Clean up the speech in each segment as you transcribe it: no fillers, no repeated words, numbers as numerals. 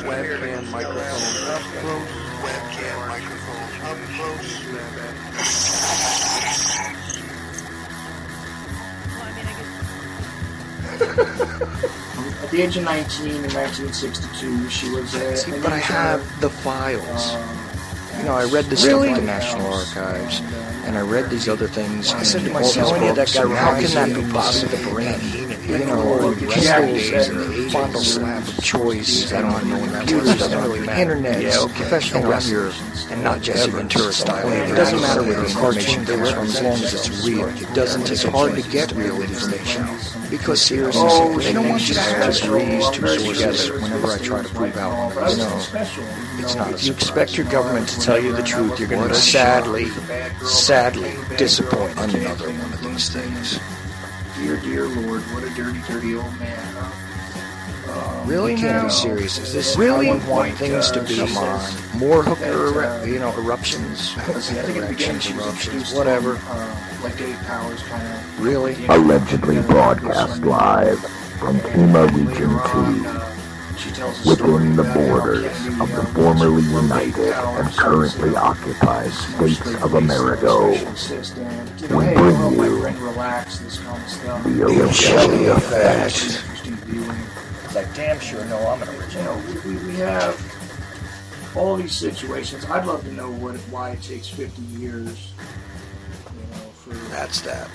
Webcam microphone up close. Webcam microphone up close. At the age of 19 in 1962, she was a... But I have the files. I read this stuff at the National Archives, and I read these other things. I said to myself, how can that be possible to bring pistols and fondle slab of choice on computers and internet, professional wrestlers, and not just Ventura style. It doesn't matter where the cartoon comes from as long as it's real. It doesn't take hard to get real information. Because seriously, they don't want you to just read two sources whenever I try to prove out. It's not. If you expect your government to tell you the truth, you're going to be sadly disappointed. Another one of these things. Dear Lord, what a dirty, dirty old man, huh? Really? Can't be serious. Is this really want things to be? Come on. More hooker, eruptions. Eruptions, whatever. Like Dave Powers kind of... Really? Allegedly broadcast live from Pima Region 2, within the borders of the formerly united and currently occupied states of America. We bring you the Ochelli Effect. I damn sure know I'm an original. We have all these situations. I'd love to know why it takes 50 years, for that's that.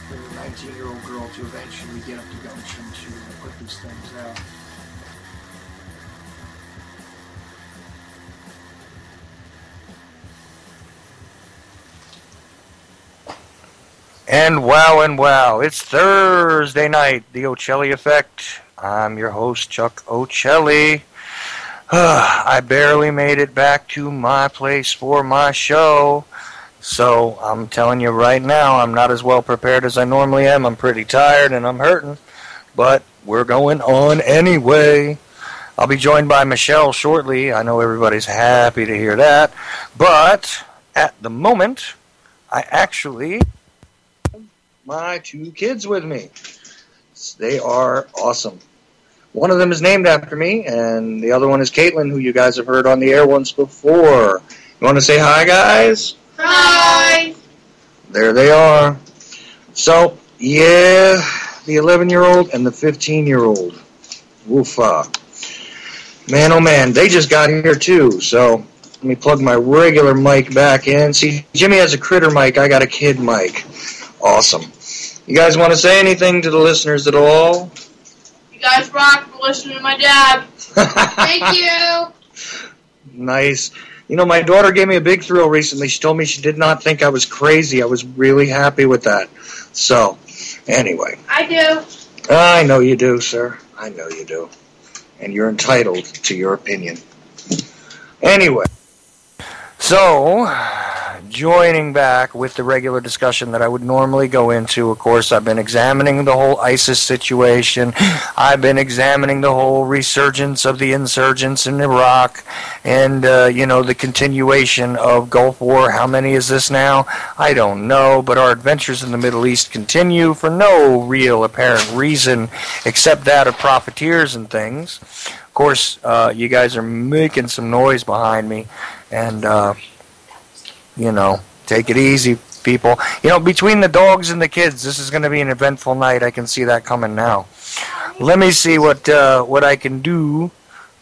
For a 19-year-old girl to eventually get up the gumption to put these things out. And wow, it's Thursday night, the Ochelli Effect. I'm your host, Chuck Ochelli. I barely made it back to my place for my show, so I'm telling you right now, I'm not as well prepared as I normally am. I'm pretty tired and I'm hurting, but we're going on anyway. I'll be joined by Michelle shortly. I know everybody's happy to hear that, but at the moment, I actually have my two kids with me. They are awesome. One of them is named after me, and the other one is Caitlin, who you guys have heard on the air once before. You want to say hi, guys? Hi! There they are. So, yeah, the 11-year-old and the 15-year-old. Woofa. Man, oh man, they just got here too, so let me plug my regular mic back in. See, Jimmy has a critter mic, I got a kid mic. Awesome. You guys want to say anything to the listeners at all? You guys rock for listening to my dad. Thank you. Nice. My daughter gave me a big thrill recently. She told me she did not think I was crazy. I was really happy with that. So, anyway. I do. I know you do, sir. I know you do. And you're entitled to your opinion. Anyway. So, joining back with the regular discussion that I would normally go into, of course, I've been examining the whole ISIS situation. I've been examining the whole resurgence of the insurgents in Iraq and, the continuation of Gulf War. How many is this now? I don't know, but our adventures in the Middle East continue for no real apparent reason except that of profiteers and things. Of course, you guys are making some noise behind me, and, take it easy, people. Between the dogs and the kids, this is going to be an eventful night. I can see that coming now. Let me see what I can do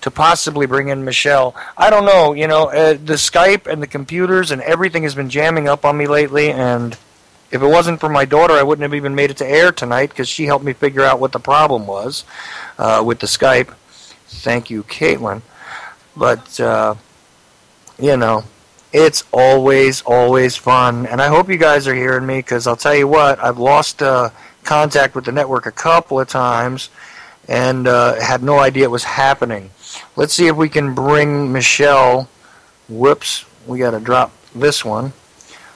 to possibly bring in Michelle. I don't know, the Skype and the computers and everything has been jamming up on me lately, and if it wasn't for my daughter, I wouldn't have even made it to air tonight because she helped me figure out what the problem was with the Skype. Thank you, Caitlin. But, it's always fun. And I hope you guys are hearing me because I'll tell you what, I've lost contact with the network a couple of times and had no idea it was happening. Let's see if we can bring Michelle. Whoops, we got to drop this one.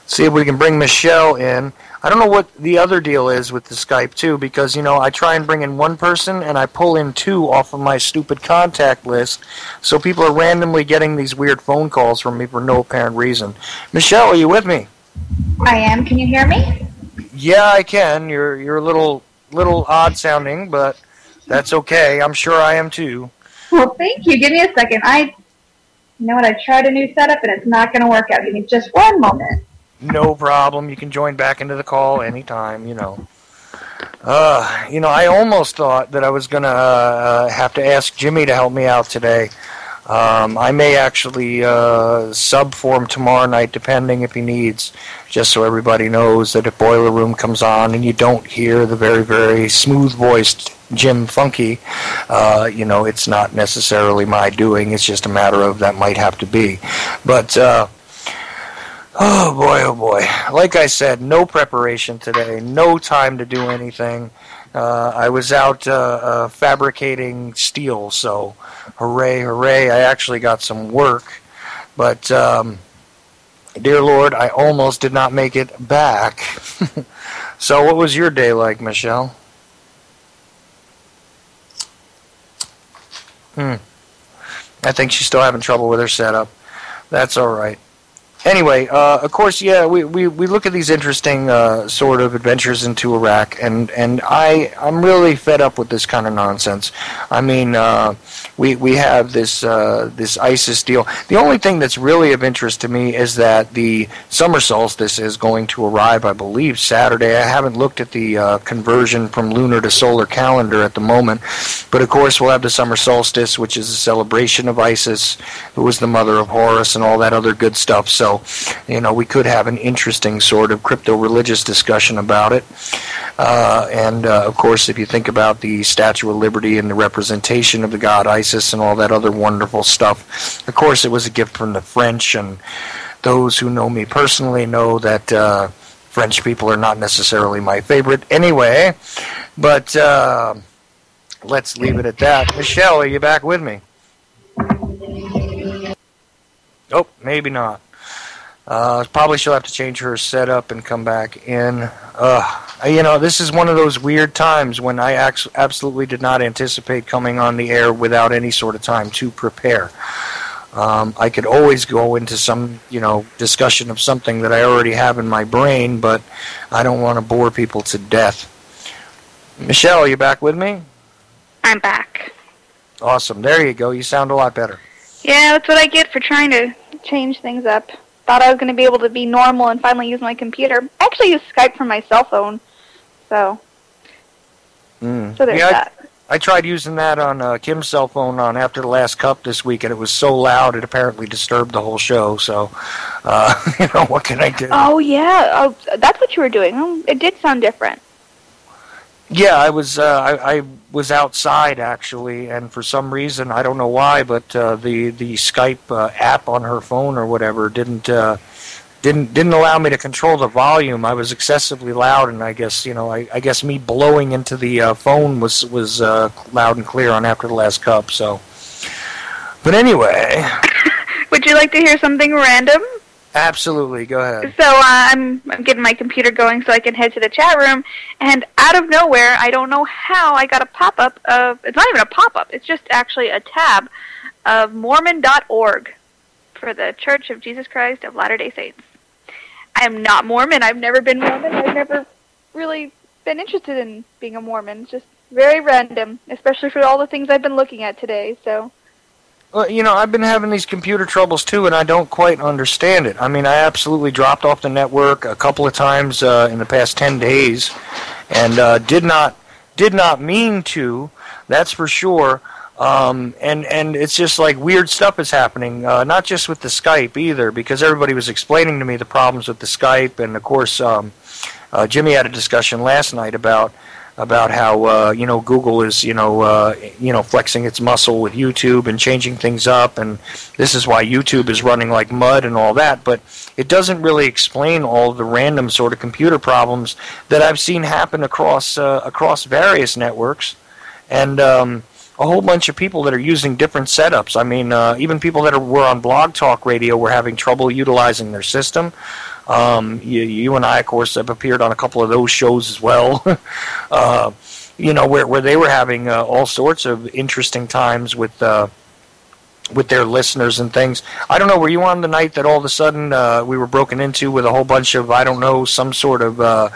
See if we can bring Michelle in. I don't know what the other deal is with the Skype, too, because, I try and bring in one person, and I pull in two off of my stupid contact list, so people are randomly getting these weird phone calls from me for no apparent reason. Michelle, are you with me? I am. Can you hear me? Yeah, I can. You're a little odd-sounding, but that's okay. I'm sure I am, too. Well, thank you. Give me a second. You know what? I tried a new setup and it's not going to work out. Give me just one moment. No problem. You can join back into the call anytime, I almost thought that I was going to have to ask Jimmy to help me out today. I may actually sub for him tomorrow night, depending if he needs, just so everybody knows that if Boiler Room comes on and you don't hear the very, very smooth-voiced Jim Funky, it's not necessarily my doing. It's just a matter of that might have to be. But, oh boy. Like I said, no preparation today, no time to do anything. I was out fabricating steel, so hooray. I actually got some work. But, dear Lord, I almost did not make it back. So what was your day like, Michelle? I think she's still having trouble with her setup. That's all right. Anyway, of course, yeah, we look at these interesting sort of adventures into Iraq, and I'm really fed up with this kind of nonsense. I mean, we have this ISIS deal. The only thing that's really of interest to me is that the summer solstice is going to arrive, I believe, Saturday. I haven't looked at the conversion from lunar to solar calendar at the moment, but of course we'll have the summer solstice, which is a celebration of Isis, who was the mother of Horus, and all that other good stuff. So, we could have an interesting sort of crypto-religious discussion about it. And of course, if you think about the Statue of Liberty and the representation of the god Isis and all that other wonderful stuff, of course, it was a gift from the French, and those who know me personally know that French people are not necessarily my favorite anyway. But let's leave it at that. Michelle, are you back with me? Oh, maybe not. Probably she'll have to change her setup and come back in. This is one of those weird times when I absolutely did not anticipate coming on the air without any sort of time to prepare. I could always go into some, discussion of something that I already have in my brain, but I don't want to bore people to death. Michelle, are you back with me? I'm back. Awesome. There you go. You sound a lot better. Yeah, that's what I get for trying to change things up. Thought I was going to be able to be normal and finally use my computer. I actually use Skype from my cell phone, so there's that. I tried using that on Kim's cell phone on After the Last Cup this week, and it was so loud it apparently disturbed the whole show. So, what can I do? Oh yeah, that's what you were doing. It did sound different. Yeah, I was outside actually, and for some reason I don't know why, but the Skype app on her phone or whatever didn't allow me to control the volume. I was excessively loud, and I guess I guess me blowing into the phone was loud and clear on After the Last Cup. So, but anyway, would you like to hear something random? Absolutely, go ahead. So I'm getting my computer going so I can head to the chat room, and out of nowhere, I don't know how, I got a pop-up of, it's not even a pop-up, it's just actually a tab of Mormon.org for the Church of Jesus Christ of Latter-day Saints. I am not Mormon. I've never been Mormon. I've never really been interested in being a Mormon. It's just very random, especially for all the things I've been looking at today, so... Well, I've been having these computer troubles too, and I don't quite understand it. I mean, I absolutely dropped off the network a couple of times in the past 10 days, and did not mean to. That's for sure. And it's just like weird stuff is happening. Not just with the Skype either, because everybody was explaining to me the problems with the Skype, and of course, Jimmy had a discussion last night about how Google is flexing its muscle with YouTube and changing things up, and this is why YouTube is running like mud and all that. But it doesn't really explain all the random sort of computer problems that I've seen happen across various networks, and a whole bunch of people that are using different setups. I mean, even people that were on Blog Talk Radio were having trouble utilizing their system. You and I, of course, have appeared on a couple of those shows as well, where they were having all sorts of interesting times with with their listeners and things. I don't know, were you on the night that all of a sudden we were broken into with a whole bunch of, I don't know, some sort of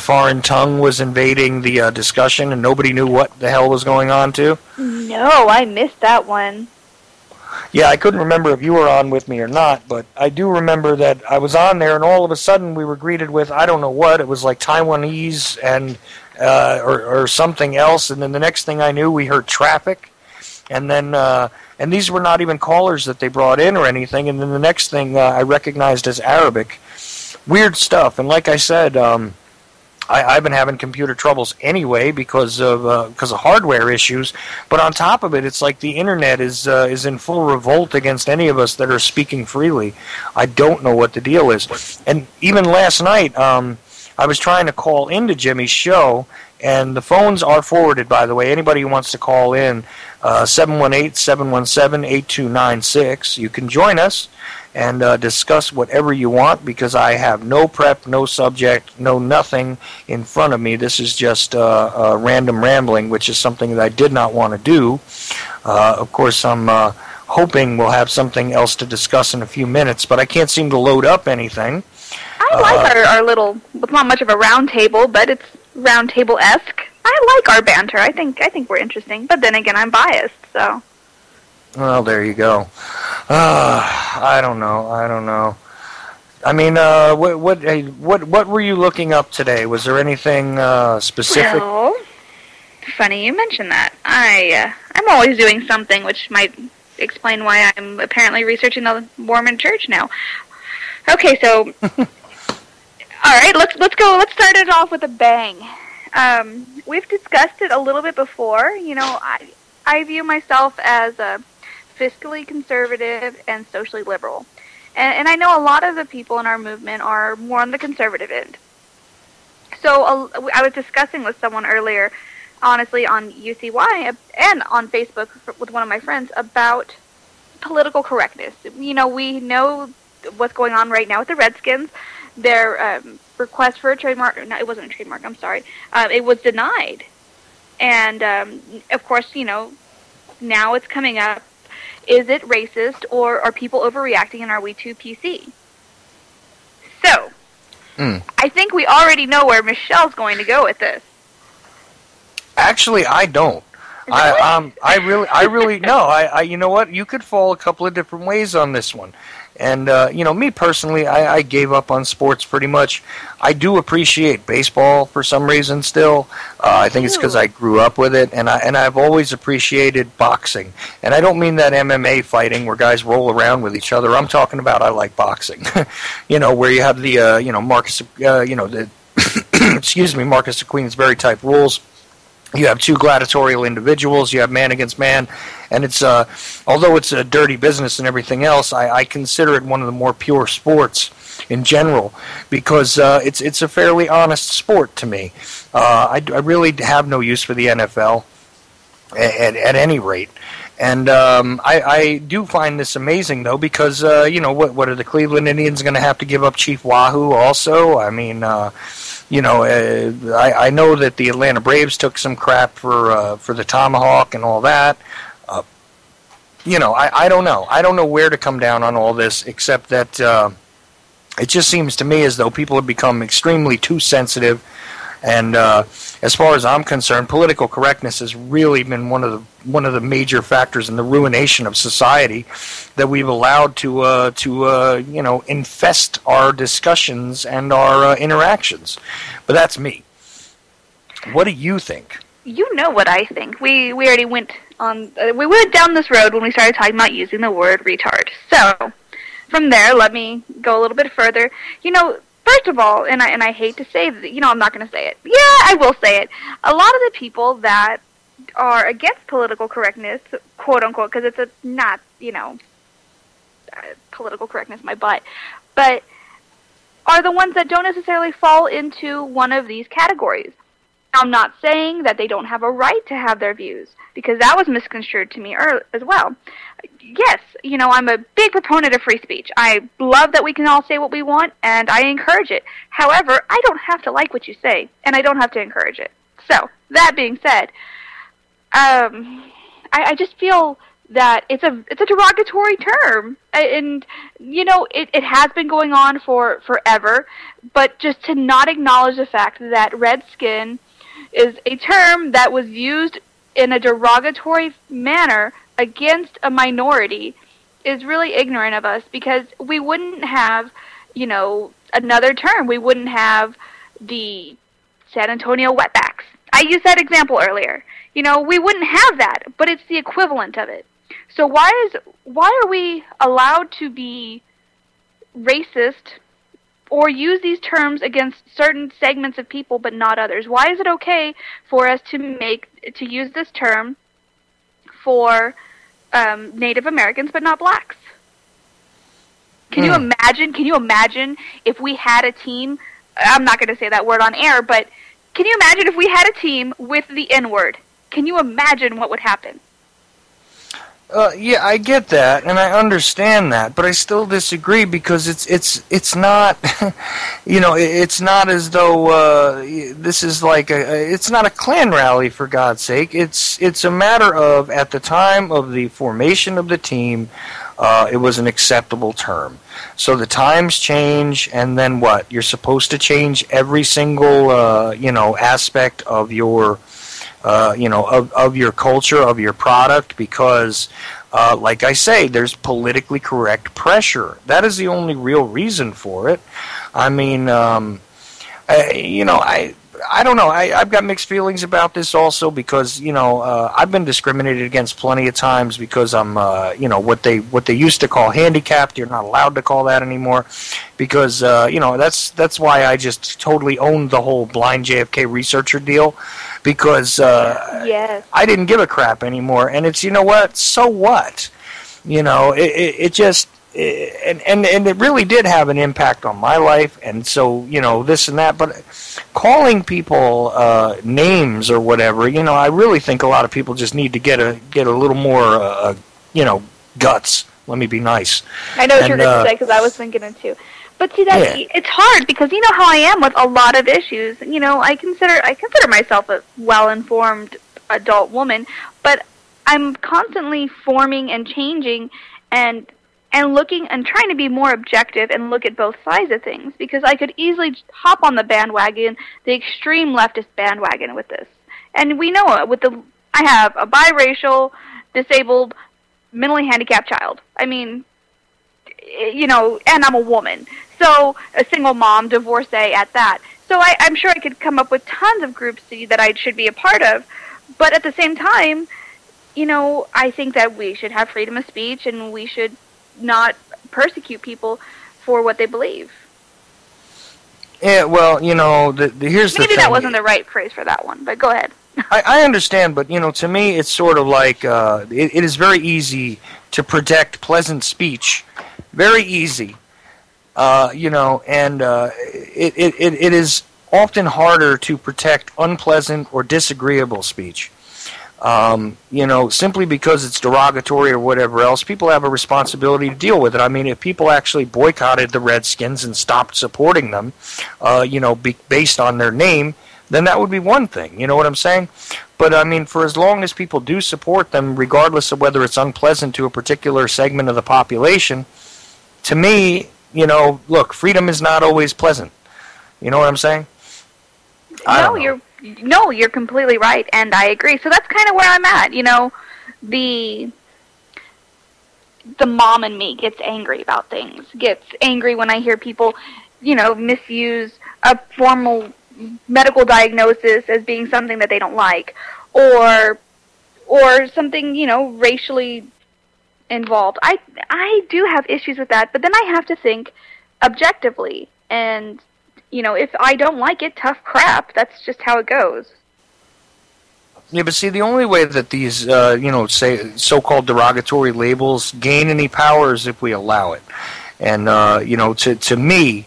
foreign tongue was invading the discussion and nobody knew what the hell was going on too? No, I missed that one. Yeah, I couldn't remember if you were on with me or not, but I do remember that I was on there and all of a sudden we were greeted with, I don't know what, it was like Taiwanese and or something else, and then the next thing I knew we heard traffic, and then and these were not even callers that they brought in or anything, and then the next thing I recognized as Arabic. Weird stuff, and like I said, I've been having computer troubles anyway because of hardware issues, but on top of it, it's like the internet is in full revolt against any of us that are speaking freely. I don't know what the deal is, and even last night, I was trying to call into Jimmy's show, and the phones are forwarded, by the way. Anybody who wants to call in, 718-717-8296. You can join us and discuss whatever you want, because I have no prep, no subject, no nothing in front of me. This is just random rambling, which is something that I did not want to do. Of course, I'm hoping we'll have something else to discuss in a few minutes, but I can't seem to load up anything. I like our little, it's not much of a round table, but it's round table-esque. I like our banter. I think we're interesting, but then again, I'm biased, so. Well, there you go. I don't know. I mean, what were you looking up today? Was there anything specific? Well, funny you mention that. I'm always doing something, which might explain why I'm apparently researching the Mormon Church now. Okay, so. All right, let's go. Let's start it off with a bang. We've discussed it a little bit before. You know, I view myself as a fiscally conservative and socially liberal, and I know a lot of the people in our movement are more on the conservative end. So I was discussing with someone earlier, honestly, on UCY and on Facebook with one of my friends about political correctness. You know, we know what's going on right now with the Redskins. Their request for a trademark, no, it wasn't a trademark, I'm sorry, it was denied. And, of course, you know, now it's coming up, is it racist, or are people overreacting, and are we too PC? So, I think we already know where Michelle's going to go with this. Actually, I don't. I really no. You know what? You could fall a couple of different ways on this one. And, you know, me personally, I gave up on sports pretty much. I do appreciate baseball for some reason still. I think it's because I grew up with it, and I've always appreciated boxing. And I don't mean that MMA fighting where guys roll around with each other. I'm talking about I like boxing. You know, where you have the, you know, Marcus, you know, the, excuse me, Marcus of Queensberry type rules. You have two gladiatorial individuals, you have man against man, and it's, although it's a dirty business and everything else, I consider it one of the more pure sports in general, because it's a fairly honest sport to me. I really have no use for the NFL, at any rate. And I do find this amazing, though, because, you know, what are the Cleveland Indians going to have to give up Chief Wahoo also? I mean, you know, I know that the Atlanta Braves took some crap for the Tomahawk and all that. You know, I don't know. I don't know where to come down on all this, except that it just seems to me as though people have become extremely too sensitive. And as far as I'm concerned, political correctness has really been one of the major factors in the ruination of society that we've allowed to you know, infest our discussions and our interactions. But that's me. What do you think? You know what I think. We already went on. We went down this road when we started talking about using the word retard. So from there, let me go a little bit further. You know. First of all, and I hate to say that, you know, I'm not going to say it. Yeah, I will say it. A lot of the people that are against political correctness, quote unquote, because it's not, you know, political correctness, my butt, but are the ones that don't necessarily fall into one of these categories. I'm not saying that they don't have a right to have their views, because that was misconstrued to me as well. Yes, you know, I'm a big proponent of free speech. I love that we can all say what we want, and I encourage it. However, I don't have to like what you say, and I don't have to encourage it. So, that being said, I just feel that it's a derogatory term, and it has been going on for forever. But just to not acknowledge the fact that red skin is a term that was used in a derogatory manner against a minority is really ignorant of us, because we wouldn't have, another term. We wouldn't have the San Antonio wetbacks. I used that example earlier. We wouldn't have that, but it's the equivalent of it. So why are we allowed to be racist or use these terms against certain segments of people but not others? Why is it okay for us to use this term for Native Americans but not blacks? Can you imagine? Can you imagine if we had a team? I'm not going to say that word on air, but can you imagine if we had a team with the N-word? Can you imagine what would happen? Yeah, I get that, and I understand that, but I still disagree, because it's not, it's not as though this is like it's not a Klan rally, for God's sake. It's a matter of, at the time of the formation of the team, it was an acceptable term. So the times change, and then what? You're supposed to change every single aspect of your of your culture, of your product, because, like I say, there's politically correct pressure. That is the only real reason for it. I mean, I don't know. I've got mixed feelings about this also, because I've been discriminated against plenty of times because I'm what they used to call handicapped. You're not allowed to call that anymore, because that's why I just totally owned the whole blind JFK researcher deal, because yes. I didn't give a crap anymore. And it's, what? So what? It just. And it really did have an impact on my life, and so this and that. But calling people names or whatever, I really think a lot of people just need to get a little more guts. Let me be nice. I know what you're going to say, because I was thinking it too. But see, it's hard, because you know how I am with a lot of issues. I consider myself a well-informed adult woman, but I'm constantly forming and changing and looking and trying to be more objective and look at both sides of things, because I could easily hop on the bandwagon, the extreme leftist bandwagon with this. And we know I have a biracial, disabled, mentally handicapped child. I mean, and I'm a woman. So a single mom, divorcee at that. So I'm sure I could come up with tons of groups that I should be a part of. But at the same time, I think that we should have freedom of speech, and we should not persecute people for what they believe. Yeah, well, here's the thing. Maybe that wasn't the right phrase for that one, but go ahead. I understand, but, to me, it's sort of like, it is very easy to protect pleasant speech. Very easy. And it is often harder to protect unpleasant or disagreeable speech. Simply because it's derogatory or whatever else, people have a responsibility to deal with it. I mean, if people actually boycotted the Redskins and stopped supporting them, based on their name, then that would be one thing. You know what I'm saying? But, I mean, for as long as people do support them, regardless of whether it's unpleasant to a particular segment of the population, to me, look, freedom is not always pleasant. You know what I'm saying? No, you're completely right, and I agree. So that's kind of where I'm at. The mom in me gets angry about things. Gets angry when I hear people, misuse a formal medical diagnosis as being something that they don't like, or something, racially involved. I do have issues with that, but then I have to think objectively, and if I don't like it, tough crap. That's just how it goes. Yeah, but see, the only way that these, say so-called derogatory labels gain any power is if we allow it. And, to me,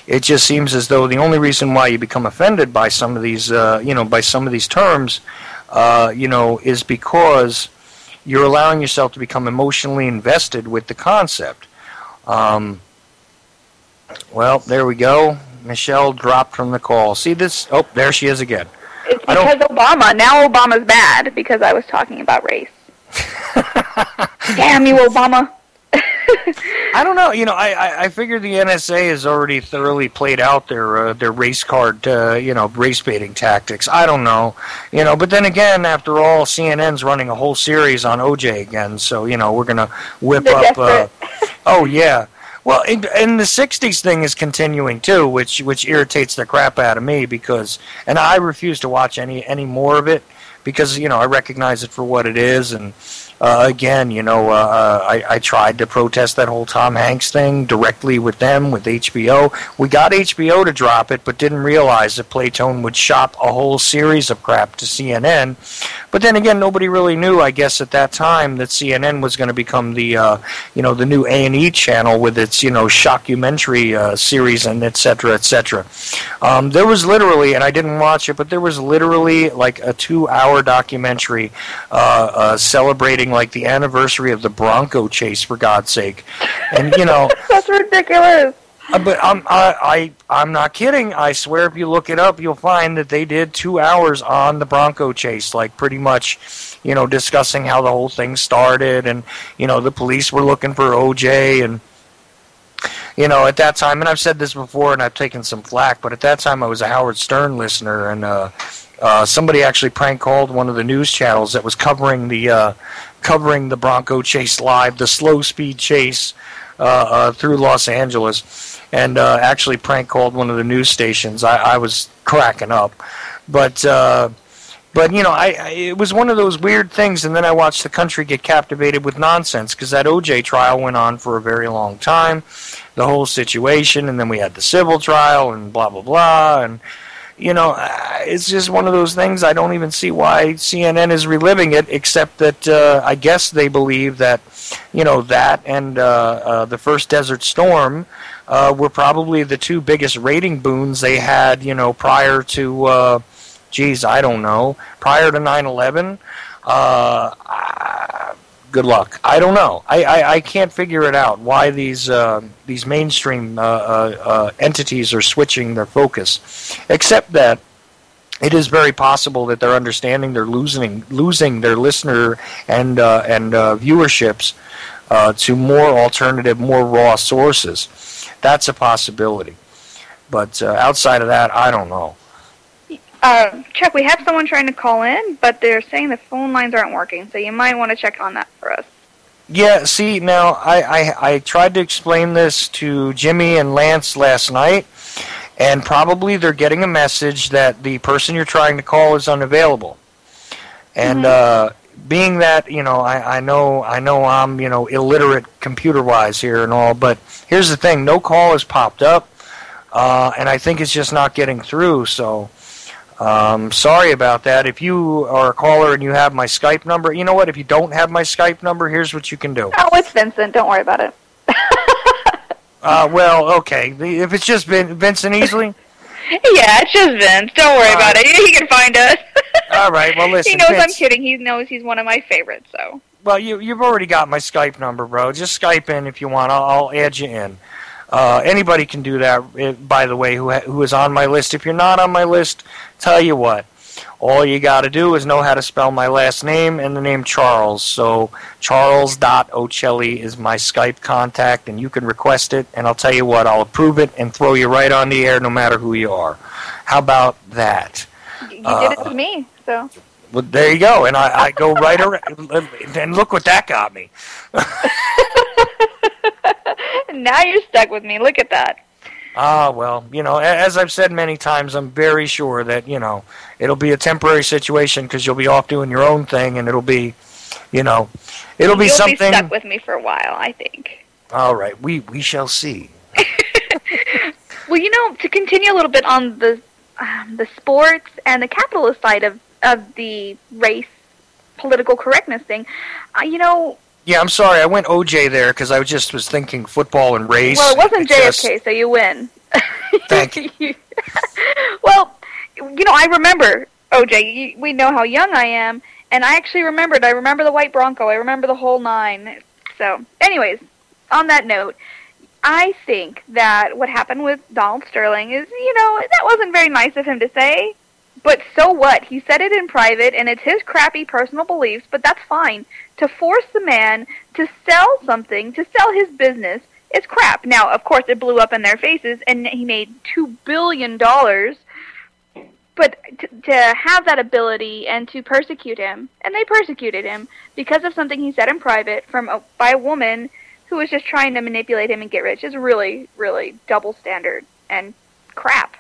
it just seems as though the only reason why you become offended by some of these, by some of these terms, is because you're allowing yourself to become emotionally invested with the concept. Well, there we go. Michelle dropped from the call. See this? Oh, there she is again. It's because Obama. Now Obama's bad because I was talking about race. Damn you, Obama. I don't know. I figure the NSA has already thoroughly played out their race card, race baiting tactics. I don't know. But then again, after all, CNN's running a whole series on OJ again, so, we're going to whip They're up... desperate. Oh, yeah. Well, and the 60s thing is continuing, too, which irritates the crap out of me, because... And I refuse to watch any more of it, because, I recognize it for what it is, and... Again, I tried to protest that whole Tom Hanks thing directly with them, with HBO. We got HBO to drop it, but didn't realize that Playtone would shop a whole series of crap to CNN. But then again, nobody really knew, I guess, at that time that CNN was going to become the, the new A&E channel with its, shockumentary series and et cetera, et cetera. There was literally, and I didn't watch it, but there was literally like a 2-hour documentary celebrating like the anniversary of the Bronco chase, for God's sake. And That's ridiculous. But I'm not kidding. I swear, if you look it up, you'll find that they did 2 hours on the Bronco chase, like pretty much, discussing how the whole thing started, and the police were looking for OJ, and at that time, and I've said this before, and I've taken some flack, but at that time I was a Howard Stern listener, and somebody actually prank called one of the news channels that was covering the Bronco chase live, the slow speed chase through Los Angeles, and actually prank called one of the news stations. I was cracking up, but it was one of those weird things. And then I watched the country get captivated with nonsense, because that OJ trial went on for a very long time, the whole situation, and then we had the civil trial and blah blah blah, and it's just one of those things. I don't even see why CNN is reliving it, except that I guess they believe that, that and the first Desert Storm were probably the two biggest rating boons they had, prior to, I don't know, prior to 9/11. Good luck. I don't know. I can't figure it out why these mainstream entities are switching their focus, except that it is very possible that they're understanding they're losing their listener and viewerships to more alternative, more raw sources. That's a possibility. But outside of that, I don't know. Chuck, we have someone trying to call in, but they're saying the phone lines aren't working, so you might want to check on that for us. Yeah, see, now, I tried to explain this to Jimmy and Lance last night, and probably they're getting a message that the person you're trying to call is unavailable. And being that, I know I'm, illiterate computer-wise here and all, but here's the thing, no call has popped up, and I think it's just not getting through, so... sorry about that. If you are a caller and you have my Skype number, you know what? If you don't have my Skype number, here's what you can do. Oh, it's Vincent. Don't worry about it. Well, okay. If it's just Vincent Easley? Yeah, it's just Vince. Don't worry about it. He can find us. All right. Well, listen. He knows Vince, I'm kidding. He knows he's one of my favorites, so. Well, you've already got my Skype number, bro. Just Skype in if you want. I'll add you in. Anybody can do that, by the way, who is on my list. If you're not on my list, tell you what, all you got to do is know how to spell my last name and the name Charles. So Charles.Ochelli is my Skype contact, and you can request it, and I'll tell you what, I'll approve it and throw you right on the air no matter who you are. How about that? You did it to me, so. Well, there you go, and I go right around, and look what that got me. Now you're stuck with me. Look at that. Well, as I've said many times, I'm very sure that, it'll be a temporary situation because you'll be off doing your own thing, and it'll be, it'll be something... You'll be stuck with me for a while, I think. All right. We shall see. Well, to continue a little bit on the sports and the capitalist side of the race political correctness thing, Yeah, I'm sorry. I went OJ there because I was thinking football and race. Well, it wasn't JFK, so you win. Thank you. Well, I remember, OJ, we know how young I am, and I actually remembered. I remember the white Bronco. I remember the whole 9. So, anyways, on that note, I think that what happened with Donald Sterling is, that wasn't very nice of him to say, But so what? He said it in private, and it's his crappy personal beliefs, but that's fine. To force the man to sell something, to sell his business, is crap. Now, of course, it blew up in their faces, and he made $2 billion. But to have that ability and to persecute him, and they persecuted him because of something he said in private by a woman who was just trying to manipulate him and get rich, is really, really double standard and crap.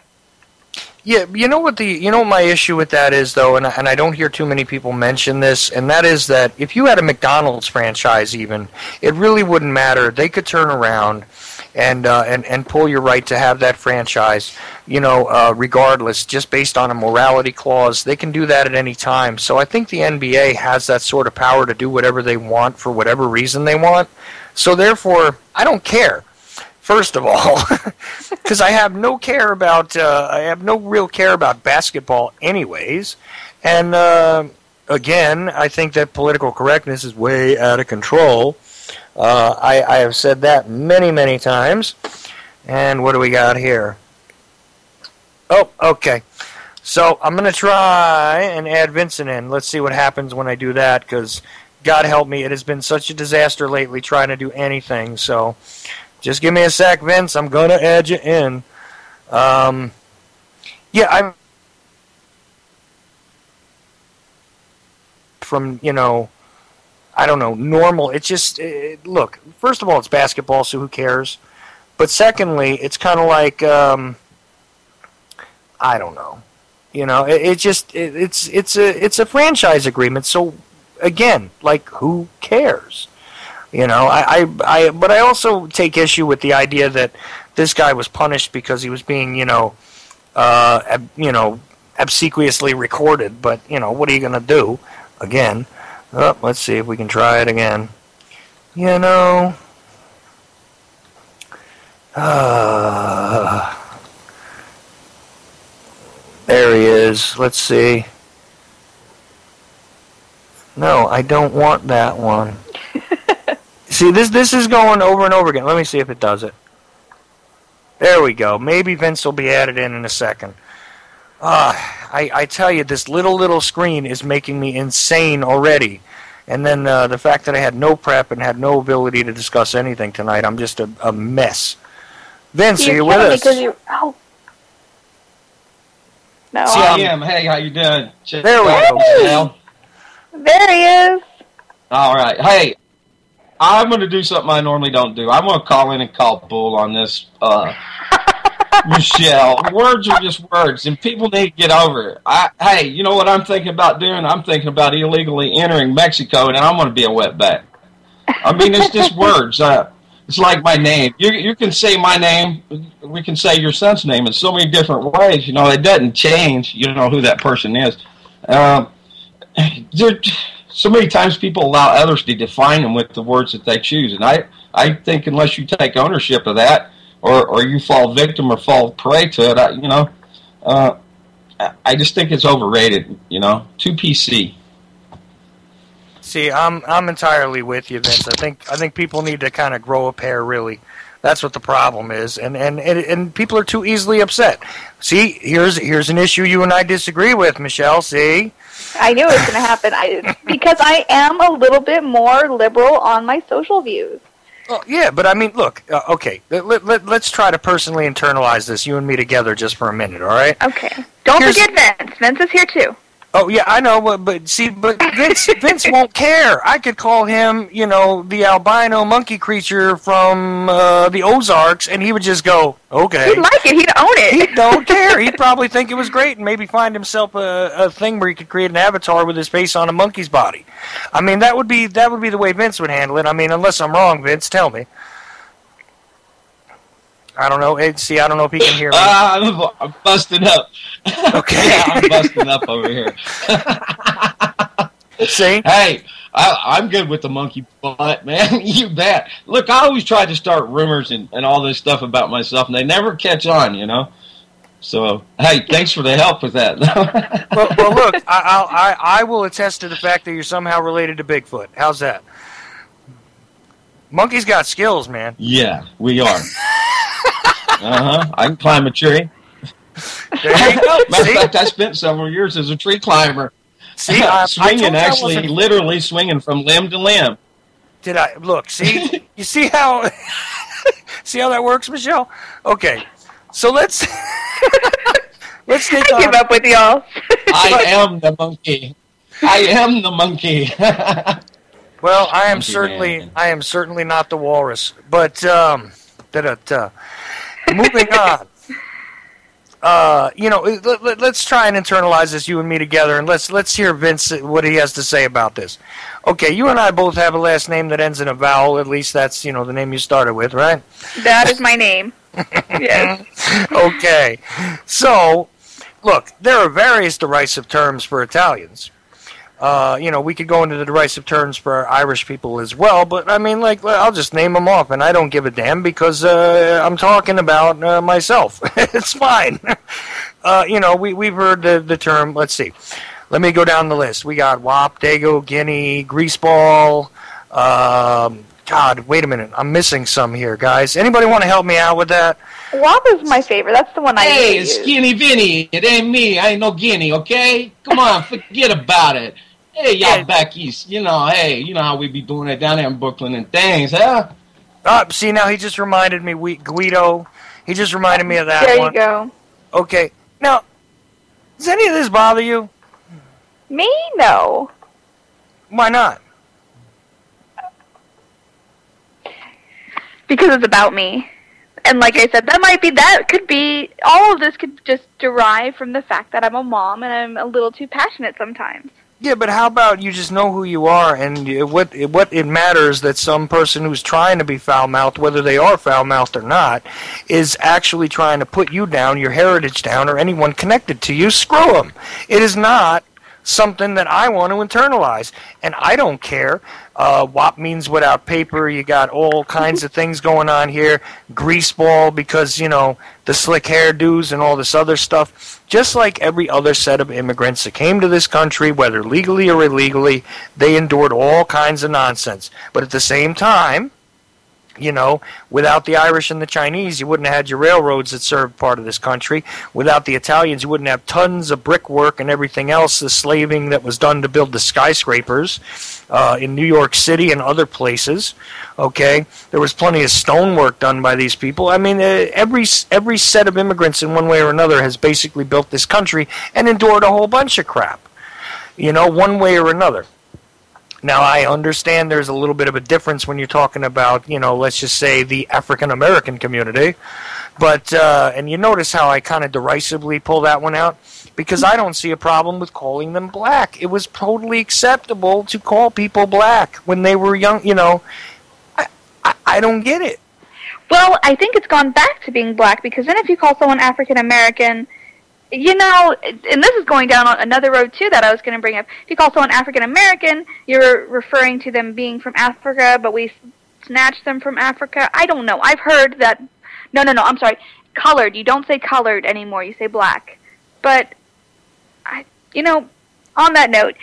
Yeah, you know what my issue with that is, though, and I don't hear too many people mention this, and that is that if you had a McDonald's franchise, even, it really wouldn't matter. They could turn around and pull your right to have that franchise, regardless, just based on a morality clause. They can do that at any time. So I think the NBA has that sort of power to do whatever they want for whatever reason they want. So therefore, I don't care. First of all, because I have no real care about basketball anyways. And again, I think that political correctness is way out of control. I have said that many, many times. And what do we got here? Oh, okay. So I'm going to try and add Vincent in. Let's see what happens when I do that, because God help me, it has been such a disaster lately trying to do anything. So just give me a sec, Vince. I'm going to add you in. I'm from, I don't know, normal. It's just, look, first of all, it's basketball, so who cares? But secondly, it's kind of like, I don't know. It's a franchise agreement, so again, like, who cares? But I also take issue with the idea that this guy was punished because he was being, obsequiously recorded. But, what are you going to do? Again, let's see if we can try it again. There he is. Let's see. No, I don't want that one. See, this is going over and over again. Let me see if it does it. There we go. Maybe Vince will be added in a second. I tell you, this little screen is making me insane already. And then the fact that I had no prep and had no ability to discuss anything tonight, I'm just a mess. Vince, are you with us? Oh. No, See, I am. Hey, how you doing? There we go. There he is. All right. Hey, I'm going to do something I normally don't do. I'm going to call in and call bull on this, Michelle. Words are just words, and people need to get over it. Hey, you know what I'm thinking about doing? I'm thinking about illegally entering Mexico, and I'm going to be a wetback. I mean, it's just words. It's like my name. You can say my name. We can say your son's name in so many different ways. It doesn't change, who that person is. So many times people allow others to define them with the words that they choose. And I think unless you take ownership of that, or you fall victim or fall prey to it, I just think it's overrated, too PC. See, I'm entirely with you, Vince. I think people need to kind of grow a pair, really. That's what the problem is, and people are too easily upset. See, here's an issue you and I disagree with, Michelle. See, I knew it was going to happen. Because I am a little bit more liberal on my social views. Oh, yeah, but I mean, look, okay, let's try to personally internalize this, you and me together, just for a minute, all right? Okay. Don't forget Vince. Vince is here, too. Oh, yeah, I know, but Vince won't care. I could call him, the albino monkey creature from the Ozarks, and he would just go, okay. He'd like it. He'd own it. He don't care. He'd probably think it was great and maybe find himself a thing where he could create an avatar with his face on a monkey's body. I mean, that would be the way Vince would handle it. I mean, unless I'm wrong, Vince, tell me. I don't know. See, I don't know if he can hear me. I'm busting up. Okay. Yeah, I'm busting up over here. See? Hey, I'm good with the monkey butt, man. You bet. Look, I always try to start rumors and all this stuff about myself, and they never catch on, So, hey, thanks for the help with that. well, look, I will attest to the fact that you're somehow related to Bigfoot. How's that? Monkey's got skills, man. Yeah, we are. I can climb a tree. There you go. Matter of fact, I spent several years as a tree climber. See, swinging, actually, literally swinging from limb to limb. Did I look? See, you see how that works, Michelle? Okay, so let's take. I give up with y'all. I am the monkey. I am the monkey. Well, I am certainly not the walrus. But moving on. Let's try and internalize this, you and me together, and let's hear Vince what he has to say about this. Okay, you and I both have a last name that ends in a vowel. At least that's the name you started with, right? That is my name. Yes. Okay, so look, there are various derisive terms for Italians. We could go into the derisive terms for Irish people as well, but I mean, I'll just name them off, and I don't give a damn because I'm talking about myself. It's fine. We've heard the term. Let's see. Let me go down the list. We got wop, dago, guinea, greaseball. God, wait a minute. I'm missing some here, guys. Anybody want to help me out with that? Wop is my favorite. That's the one I use. Hey, it's Skinny Vinny. It ain't me. I ain't no guinea, okay? Come on, forget about it. Hey, y'all back east. You know how we be doing it down there in Brooklyn and things, huh? See, now he just reminded me, Guido. He just reminded me of that one. There you go. Okay. Now, does any of this bother you? Me? No. Why not? Because it's about me. And like I said, all of this could just derive from the fact that I'm a mom and I'm a little too passionate sometimes. Yeah, but how about you just know who you are, and what it matters that some person who's trying to be foul-mouthed, whether they are foul-mouthed or not, is actually trying to put you down, your heritage down, or anyone connected to you. Screw them. It is not something that I want to internalize, and I don't care. WAP means without paper. You got all kinds of things going on here. Greaseball because, the slick hairdos and all this other stuff. Just like every other set of immigrants that came to this country, whether legally or illegally, they endured all kinds of nonsense. But at the same time, without the Irish and the Chinese, you wouldn't have had your railroads that served part of this country. Without the Italians, you wouldn't have tons of brickwork and everything else, the slaving that was done to build the skyscrapers in New York City and other places. Okay, there was plenty of stonework done by these people. I mean, every set of immigrants in one way or another has basically built this country and endured a whole bunch of crap, one way or another. Now, I understand there's a little bit of a difference when you're talking about, let's just say the African-American community. But, and you notice how I kind of derisively pull that one out? Because I don't see a problem with calling them black. It was totally acceptable to call people black when they were young, I don't get it. Well, I think it's gone back to being black, because then if you call someone African-American, and this is going down on another road, too, that I was going to bring up. If you call someone African-American, you're referring to them being from Africa, but we snatched them from Africa. I don't know. I've heard that... No, I'm sorry. Colored. You don't say colored anymore. You say black. But, on that note,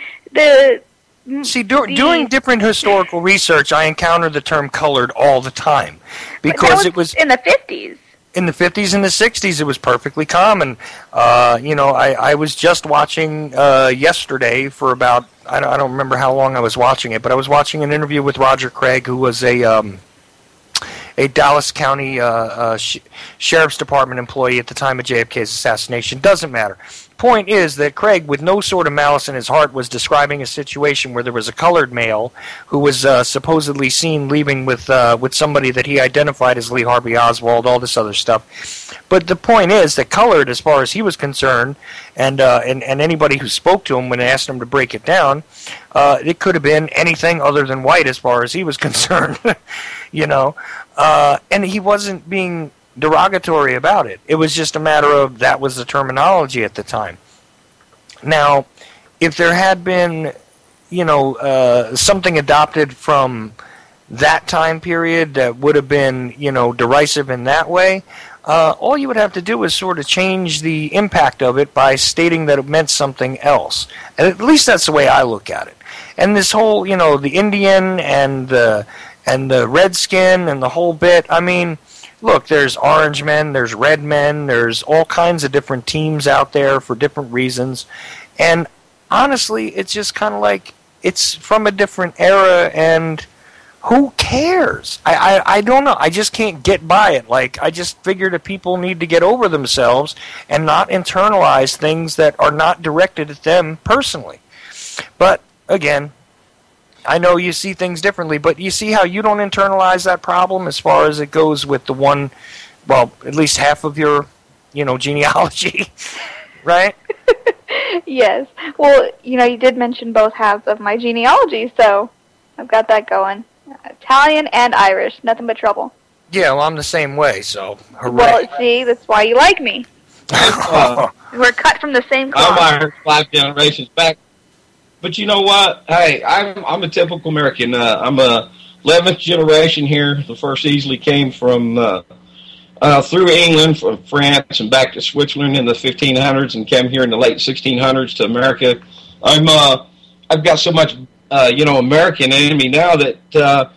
doing different historical research, I encounter the term colored all the time. Because it was... in the 50s. In the 50s and the 60s, it was perfectly common. I was just watching yesterday for about, I don't remember how long I was watching it, but I was watching an interview with Roger Craig, who was a Dallas County Sheriff's Department employee at the time of JFK's assassination. Doesn't matter. Point is that Craig, with no sort of malice in his heart, was describing a situation where there was a colored male who was supposedly seen leaving with somebody that he identified as Lee Harvey Oswald, all this other stuff. But the point is that colored, as far as he was concerned, and anybody who spoke to him when they asked him to break it down, it could have been anything other than white as far as he was concerned, and he wasn't being derogatory about it. It was just a matter of that was the terminology at the time. Now, if there had been, something adopted from that time period that would have been, derisive in that way, all you would have to do is sort of change the impact of it by stating that it meant something else. And at least that's the way I look at it. And this whole, the Indian and the redskin and the whole bit, I mean, look, there's orange men, there's red men, there's all kinds of different teams out there for different reasons. And honestly, it's just kind of like it's from a different era, and who cares? I don't know. I just can't get by it. Like, I just figure that people need to get over themselves and not internalize things that are not directed at them personally. But, again, I know you see things differently, but you see how you don't internalize that problem as far as it goes with the one, well, at least half of your, genealogy, right? Yes. Well, you did mention both halves of my genealogy, so I've got that going. Italian and Irish, nothing but trouble. Yeah, well, I'm the same way, so hooray. Well, see, that's why you like me. We're cut from the same cloth. I'm Irish 5 generations back. But you know what? Hey, I'm a typical American. I'm a 11th generation here. The first easily came from through England, from France, and back to Switzerland in the 1500s, and came here in the late 1600s to America. I've got so much, American in me now that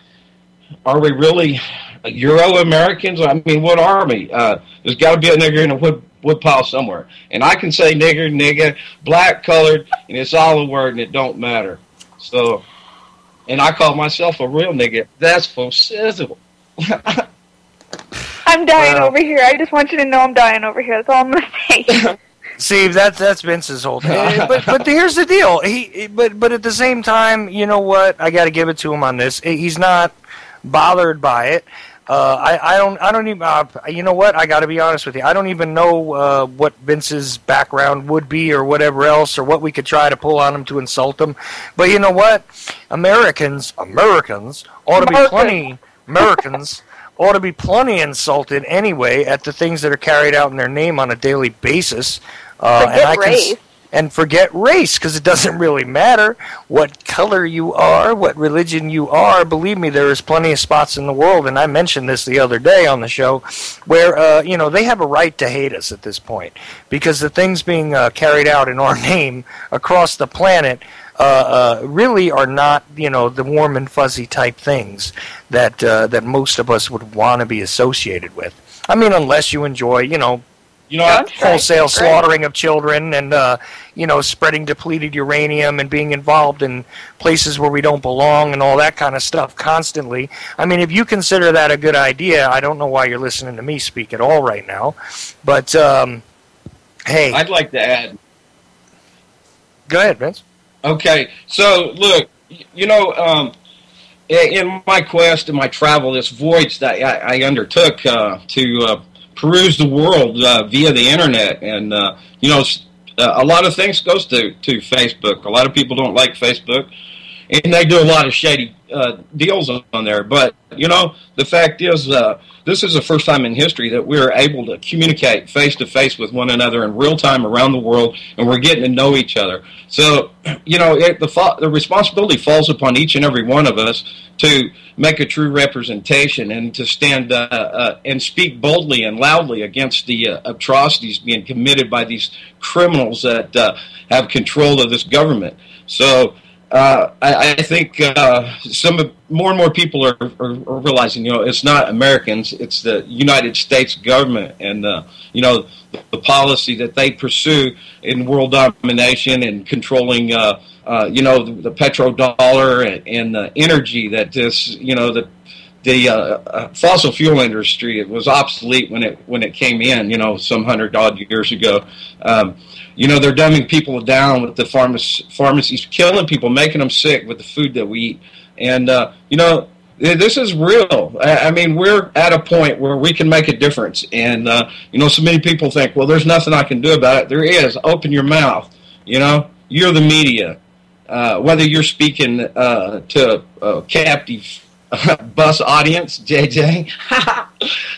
are we really Euro-Americans? I mean, what are we? There's got to be a nigger in a wood pile somewhere. And I can say nigger, nigga, black, colored, and it's all a word, and it don't matter. So, and I call myself a real nigga. That's for sizzle. I'm dying over here. I just want you to know I'm dying over here. That's all I'm going to say. See, that's Vince's whole thing. But here's the deal. But at the same time, you know what? I got to give it to him on this. He's not bothered by it. I don't even. You know what? I got to be honest with you. I don't even know what Vince's background would be, or whatever else, or what we could try to pull on him to insult him. But you know what? Americans ought to be plenty. Americans ought to be plenty insulted anyway at the things that are carried out in their name on a daily basis. Forget race, because it doesn't really matter what color you are, what religion you are. Believe me, there is plenty of spots in the world, and I mentioned this the other day on the show, where they have a right to hate us at this point, because the things being carried out in our name across the planet really are not, the warm and fuzzy type things that most of us would want to be associated with. I mean, unless you enjoy, wholesale slaughtering of children and, spreading depleted uranium and being involved in places where we don't belong and all that kind of stuff constantly. I mean, if you consider that a good idea, I don't know why you're listening to me speak at all right now. But, hey. I'd like to add. Go ahead, Vince. Okay, so look, in my quest and my travel, this voyage that I undertook to peruse the world via the internet, and a lot of things goes to Facebook. A lot of people don't like Facebook, and they do a lot of shady deals on there. But the fact is, this is the first time in history that we're able to communicate face to face with one another in real time around the world, and we're getting to know each other. So the responsibility falls upon each and every one of us to make a true representation and to stand and speak boldly and loudly against the atrocities being committed by these criminals that have control of this government. So I think more and more people are realizing, it's not Americans, it's the United States government and the policy that they pursue in world domination and controlling the petrodollar and the energy that this the fossil fuel industry, it was obsolete when it came in, some 100-odd years ago. They're dumbing people down with the pharmacies, killing people, making them sick with the food that we eat. And, this is real. I mean, we're at a point where we can make a difference. And, so many people think, well, there's nothing I can do about it. There is. Open your mouth. You're the media. Whether you're speaking to a captive bus audience, JJ,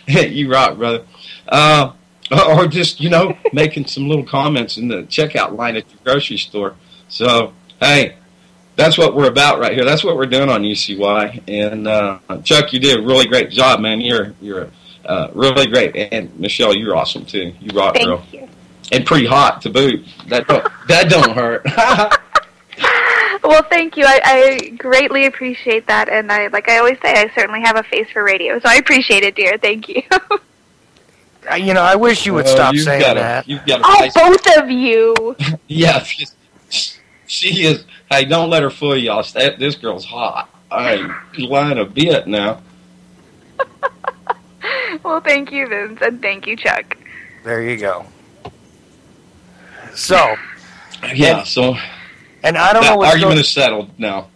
you rock, brother. Or just, making some little comments in the checkout line at your grocery store. So, hey, that's what we're about right here. That's what we're doing on UCY. And Chuck, you did a really great job, man. You're really great. And Michelle, you're awesome too. You rock, girl. Thank you. And pretty hot to boot. That don't hurt. Well, thank you. I greatly appreciate that, and like I always say, I certainly have a face for radio, so I appreciate it, dear. Thank you. I wish you would stop saying that. You've got both of you. Yeah, she is. Hey, don't let her fool y'all. This girl's hot. I ain't lying a bit now. Well, thank you, Vince, and thank you, Chuck. There you go. So. Yeah, And I don't know what's argument is settled now.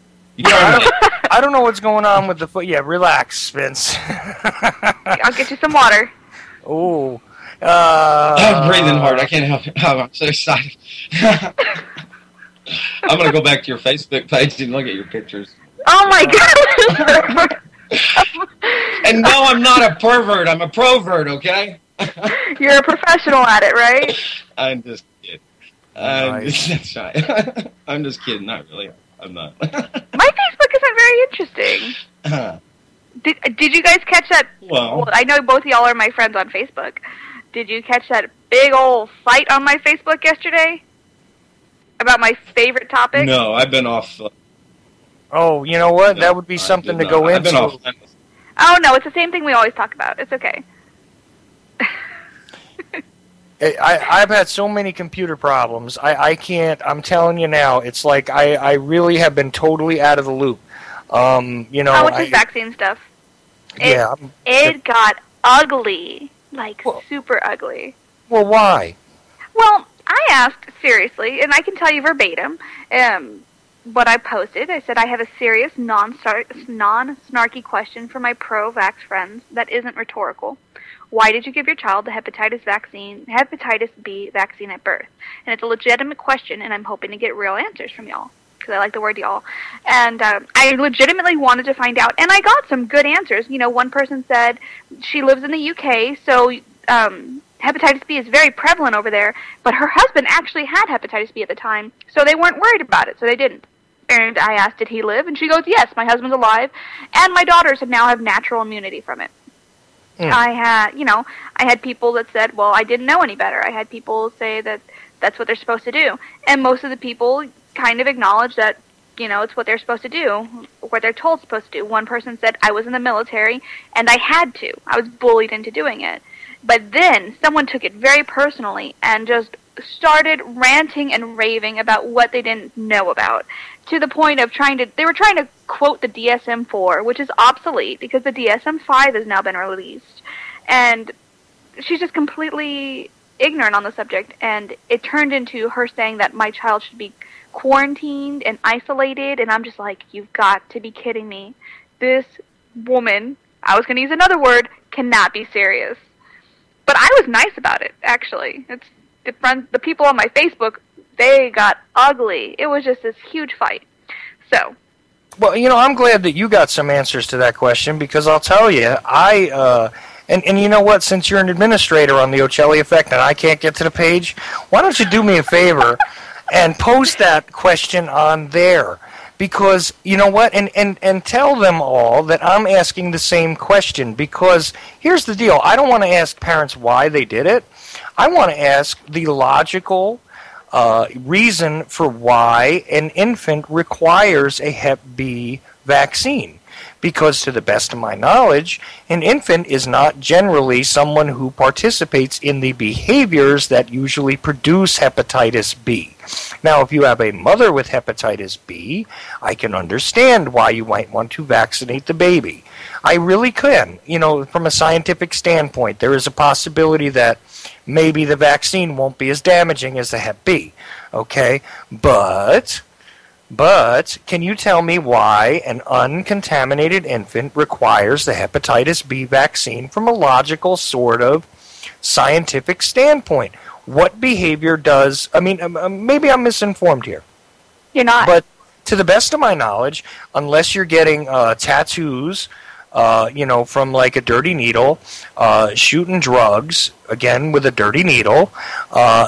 I don't know what's going on with the foot. Yeah, relax, Vince. I'll get you some water. Oh. I'm breathing hard. I can't help it. Oh, I'm so excited. I'm going to go back to your Facebook page and look at your pictures. Oh, my God. And no, I'm not a pervert. I'm a provert, okay? You're a professional at it, right? I'm just kidding. That's right. I'm just kidding. Not really. I'm not. My Facebook isn't very interesting. Did you guys catch that? Well, I know both of y'all are my friends on Facebook. Did you catch that big old fight on my Facebook yesterday about my favorite topic? No, I've been off. Oh, you know what? That would be something to go into. I've been off. Oh, no, it's the same thing we always talk about. It's okay. I've had so many computer problems. I can't. I'm telling you now. It's like I really have been totally out of the loop. With this vaccine stuff. It got ugly. Super ugly. Well, why? Well, I asked seriously, and I can tell you verbatim, what I posted. I said I have a serious, non-snarky question for my pro-vax friends that isn't rhetorical. Why did you give your child the hepatitis B vaccine at birth? And it's a legitimate question, and I'm hoping to get real answers from y'all, because I like the word y'all. And I legitimately wanted to find out, and I got some good answers. One person said she lives in the UK, so hepatitis B is very prevalent over there, but her husband actually had hepatitis B at the time, so they weren't worried about it, so they didn't. And I asked, did he live? And she goes, yes, my husband's alive, and my daughters now have natural immunity from it. I had people that said, well, I didn't know any better. I had people say that that's what they're supposed to do. And most of the people kind of acknowledge that, it's what they're supposed to do, what they're told supposed to do. One person said, I was in the military, and I had to. I was bullied into doing it. But then someone took it very personally and just started ranting and raving about what they didn't know about, to the point of they were trying to quote the DSM-4, which is obsolete because the DSM-5 has now been released. And she's just completely ignorant on the subject, and it turned into her saying that my child should be quarantined and isolated, and I'm just like, you've got to be kidding me. This woman, I was going to use another word, cannot be serious. But I was nice about it, actually. It's the people on my Facebook, they got ugly. It was just this huge fight. So. Well, I'm glad that you got some answers to that question, because I'll tell you, and you know what, since you're an administrator on the Ochelli Effect and I can't get to the page, why don't you do me a favor and post that question on there? Because, you know what, and tell them all that I'm asking the same question, because here's the deal. I don't want to ask parents why they did it. I want to ask the logical reason for why an infant requires a Hep B vaccine. Because to the best of my knowledge, an infant is not generally someone who participates in the behaviors that usually produce hepatitis B. Now, if you have a mother with hepatitis B, I can understand why you might want to vaccinate the baby. I really can. From a scientific standpoint, there is a possibility that maybe the vaccine won't be as damaging as the Hep B. Okay? But can you tell me why an uncontaminated infant requires the hepatitis B vaccine from a logical sort of scientific standpoint? What behavior does... maybe I'm misinformed here. You're not. But to the best of my knowledge, unless you're getting tattoos, from like a dirty needle, shooting drugs, again with a dirty needle,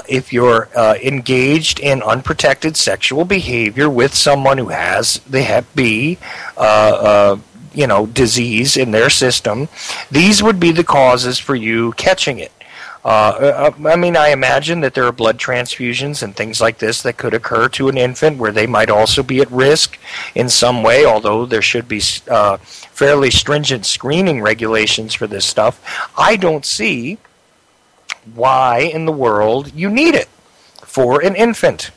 if you're engaged in unprotected sexual behavior with someone who has the Hep B, disease in their system, these would be the causes for you catching it. I mean, I imagine that there are blood transfusions and things like this that could occur to an infant where they might also be at risk in some way, although there should be fairly stringent screening regulations for this stuff. I don't see why in the world you need it for an infant.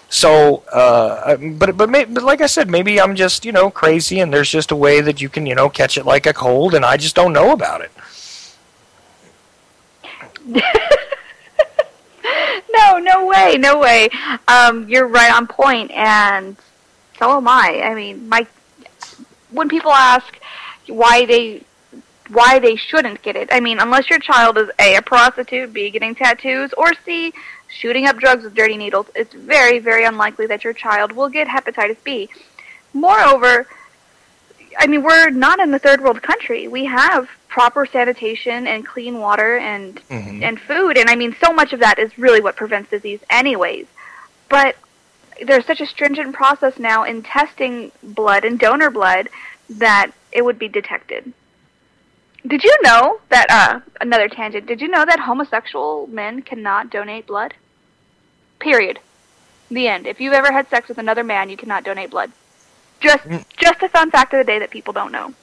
So, but like I said, maybe I'm just, crazy, and there's just a way that you can, catch it like a cold, and I just don't know about it. No way. You're right on point, and so am I. I mean, when people ask why they shouldn't get it, I mean, unless your child is A, a prostitute, B, getting tattoos, or C, shooting up drugs with dirty needles, it's very, very unlikely that your child will get hepatitis B. Moreover, I mean, we're not in the third world country. We have proper sanitation and clean water and food, and I mean, so much of that is really what prevents disease anyways. But there's such a stringent process now in testing blood and donor blood that it would be detected. Did you know that, another tangent, did you know that homosexual men cannot donate blood? Period. The end. If you've ever had sex with another man, you cannot donate blood. Just a fun fact of the day that people don't know.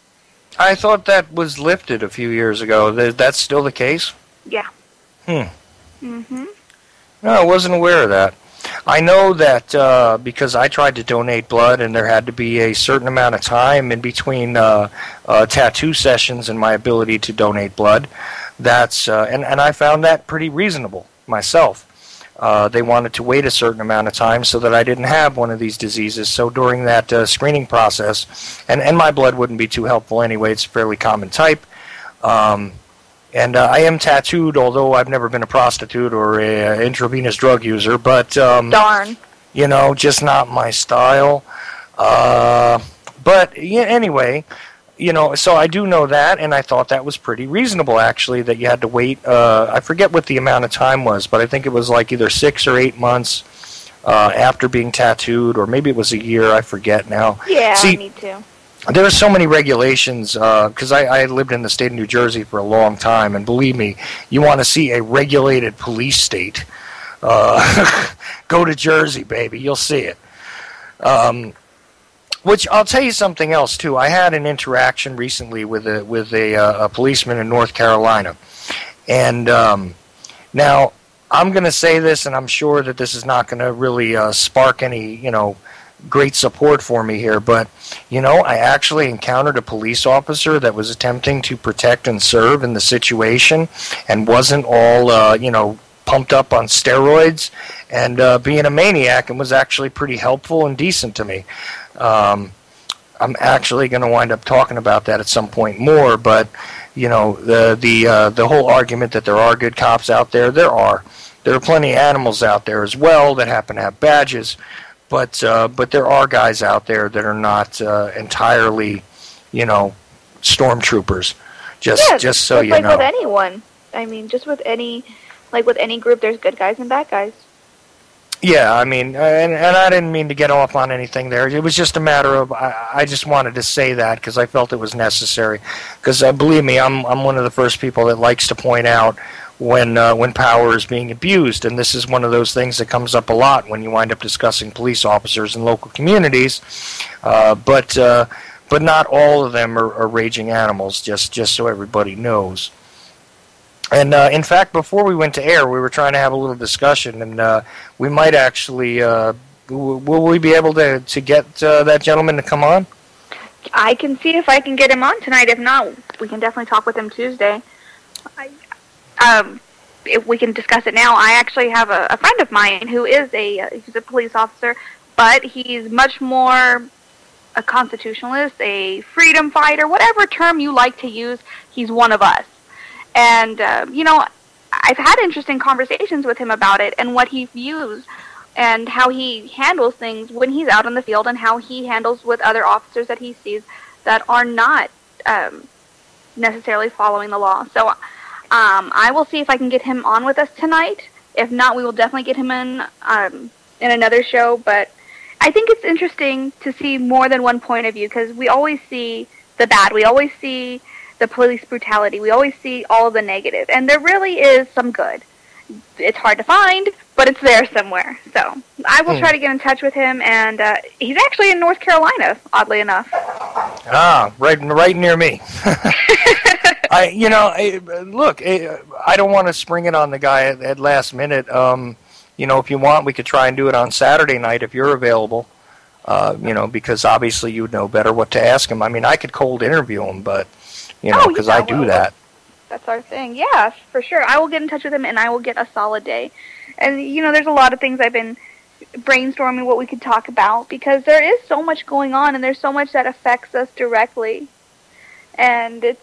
I thought that was lifted a few years ago. That's still the case? Yeah. No, I wasn't aware of that. I know that because I tried to donate blood, and there had to be a certain amount of time in between tattoo sessions and my ability to donate blood. That's and I found that pretty reasonable myself. They wanted to wait a certain amount of time so that I didn't have one of these diseases. So during that screening process, and my blood wouldn't be too helpful anyway, it's a fairly common type. And I am tattooed, although I've never been a prostitute or a intravenous drug user. But darn, just not my style. But yeah, anyway, so I do know that, and I thought that was pretty reasonable, actually, that you had to wait. I forget what the amount of time was, but I think it was like either 6 or 8 months after being tattooed, or maybe it was a year. I forget now. Yeah, me too. There are so many regulations, because I lived in the state of New Jersey for a long time, and believe me, you want to see a regulated police state, go to Jersey, baby. You'll see it. Which, I'll tell you something else, too. I had an interaction recently with a policeman in North Carolina. And now, I'm going to say this, and I'm sure that this is not going to really spark any, great support for me here, but I actually encountered a police officer that was attempting to protect and serve in the situation and wasn't all pumped up on steroids and being a maniac, and was actually pretty helpful and decent to me. I'm actually going to wind up talking about that at some point more, but the whole argument that there are good cops out there, there are plenty of animals out there as well that happen to have badges. But there are guys out there that are not entirely, stormtroopers. Just so you know. Like with anyone. I mean, just with any group, there's good guys and bad guys. Yeah, I mean, and I didn't mean to get off on anything there. It was just a matter of I just wanted to say that because I felt it was necessary. Because believe me, I'm one of the first people that likes to point out when power is being abused, and this is one of those things that comes up a lot when you wind up discussing police officers in local communities. But not all of them are raging animals. Just so everybody knows. And in fact, before we went to air, we were trying to have a little discussion, and we might actually. Will we be able to get that gentleman to come on? I can see if I can get him on tonight. If not, we can definitely talk with him Tuesday. If we can discuss it now, I actually have a friend of mine who is he's a police officer, but he's much more a constitutionalist, a freedom fighter, whatever term you like to use, he's one of us. And, I've had interesting conversations with him about it and what he views and how he handles things when he's out in the field and how he handles with other officers that he sees that are not necessarily following the law. So I will see if I can get him on with us tonight. If not, we will definitely get him in another show. But I think it's interesting to see more than one point of view because we always see the bad. We always see the police brutality. We always see all of the negative, and there really is some good. It's hard to find, but it's there somewhere. So I will try to get in touch with him, and he's actually in North Carolina, oddly enough. Ah, right near me. Look, I don't want to spring it on the guy at last minute. If you want, we could try and do it on Saturday night if you're available. Because obviously you'd know better what to ask him. I mean, I could cold interview him, but, because I do that. That's our thing. Yeah, for sure. I will get in touch with him, and I will get a solid day. And, there's a lot of things I've been brainstorming what we could talk about, because there is so much going on, and there's so much that affects us directly. And it's,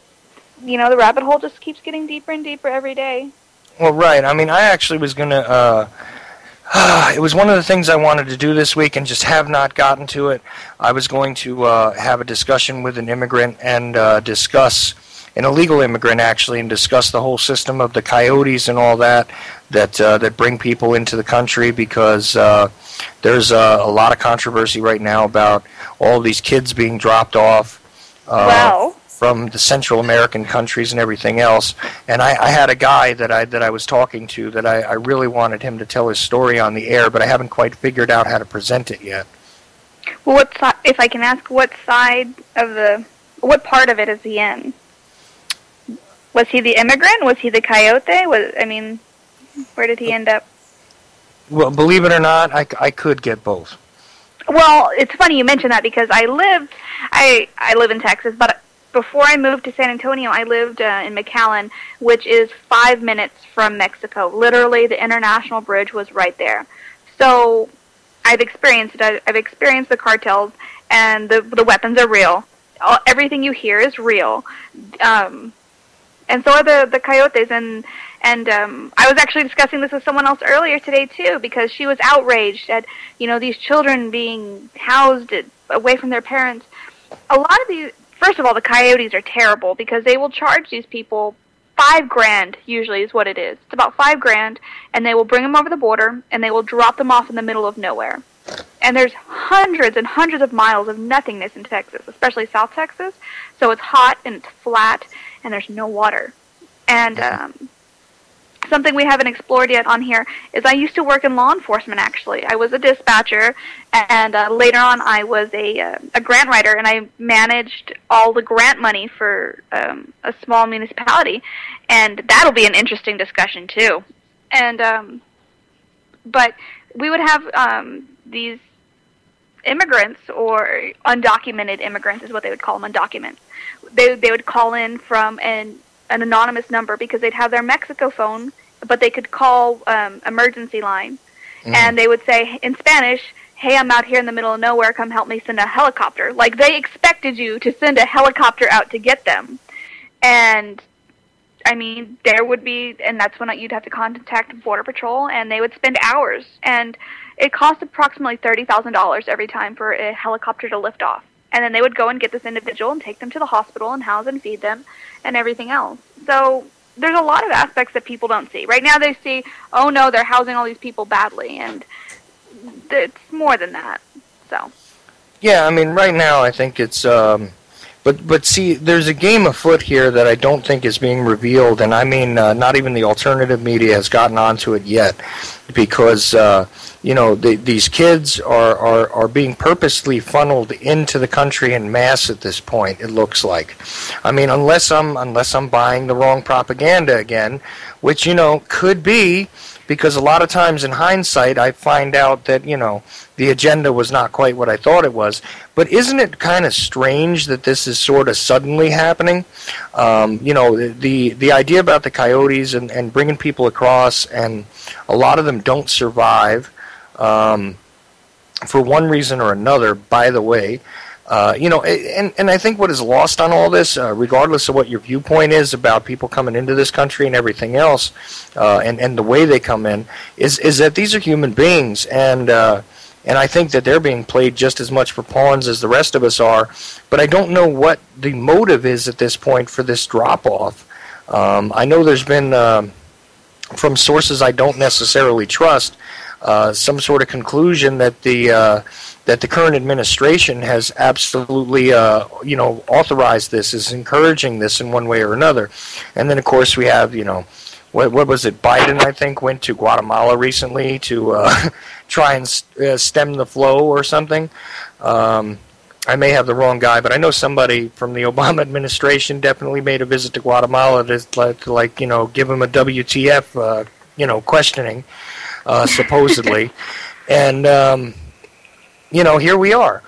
the rabbit hole just keeps getting deeper and deeper every day. Well, right. I mean, I actually was going to... it was one of the things I wanted to do this week and just have not gotten to it. I was going to have a discussion with an immigrant and discuss... an illegal immigrant, actually, and discuss the whole system of the coyotes and all that bring people into the country, because there's a lot of controversy right now about all these kids being dropped off from the Central American countries and everything else. And I had a guy that I was talking to that I really wanted him to tell his story on the air, but I haven't quite figured out how to present it yet. Well, if I can ask, what part of it is he in? Was he the immigrant? Was he the coyote? Where did he end up? Well, believe it or not, I could get both. Well, it's funny you mention that, because I live in Texas, but before I moved to San Antonio, I lived in McAllen, which is 5 minutes from Mexico. Literally, the international bridge was right there. So I've experienced it. I've experienced the cartels, and the weapons are real. Everything you hear is real. And so are the coyotes, and I was actually discussing this with someone else earlier today too, because she was outraged at these children being housed away from their parents. A lot of these, first of all, the coyotes are terrible, because they will charge these people $5,000 usually is what it is. It's about $5,000, and they will bring them over the border, and they will drop them off in the middle of nowhere. And there's hundreds and hundreds of miles of nothingness in Texas, especially South Texas. So it's hot and it's flat and there's no water. And something we haven't explored yet on here is I used to work in law enforcement, actually. I was a dispatcher, and later on I was a grant writer, and I managed all the grant money for a small municipality. And that'll be an interesting discussion, too. And but we would have these immigrants, or undocumented immigrants is what they would call them, undocumented. They would call in from an anonymous number, because they'd have their Mexico phone, but they could call emergency line, and they would say in Spanish, "Hey, I'm out here in the middle of nowhere, come help me, send a helicopter." Like, they expected you to send a helicopter out to get them. And there would be, and that's when you'd have to contact Border Patrol, and they would spend hours, and it cost approximately $30,000 every time for a helicopter to lift off. And then they would go and get this individual and take them to the hospital and house and feed them and everything else. So there's a lot of aspects that people don't see. Right now they see, oh no, they're housing all these people badly, and it's more than that. So. Yeah, right now I think it's... But see, there's a game afoot here that I don't think is being revealed, and not even the alternative media has gotten onto it yet, because these kids are being purposely funneled into the country in mass at this point. It looks like, unless I'm buying the wrong propaganda again, which could be. Because a lot of times in hindsight, I find out that, the agenda was not quite what I thought it was. But isn't it kind of strange that this is sort of suddenly happening? The idea about the coyotes and bringing people across, and a lot of them don't survive for one reason or another, by the way. And I think what is lost on all this, regardless of what your viewpoint is about people coming into this country and everything else, and the way they come in, is that these are human beings, and I think that they're being played just as much for pawns as the rest of us are. But I don't know what the motive is at this point for this drop-off. I know there's been, from sources I don't necessarily trust, some sort of conclusion that that the current administration has absolutely, authorized this, is encouraging this in one way or another. And then, of course, we have, what was it? Biden, I think, went to Guatemala recently to try and stem the flow or something. I may have the wrong guy, but I know somebody from the Obama administration definitely made a visit to Guatemala to give him a WTF, questioning, supposedly. And, here we are.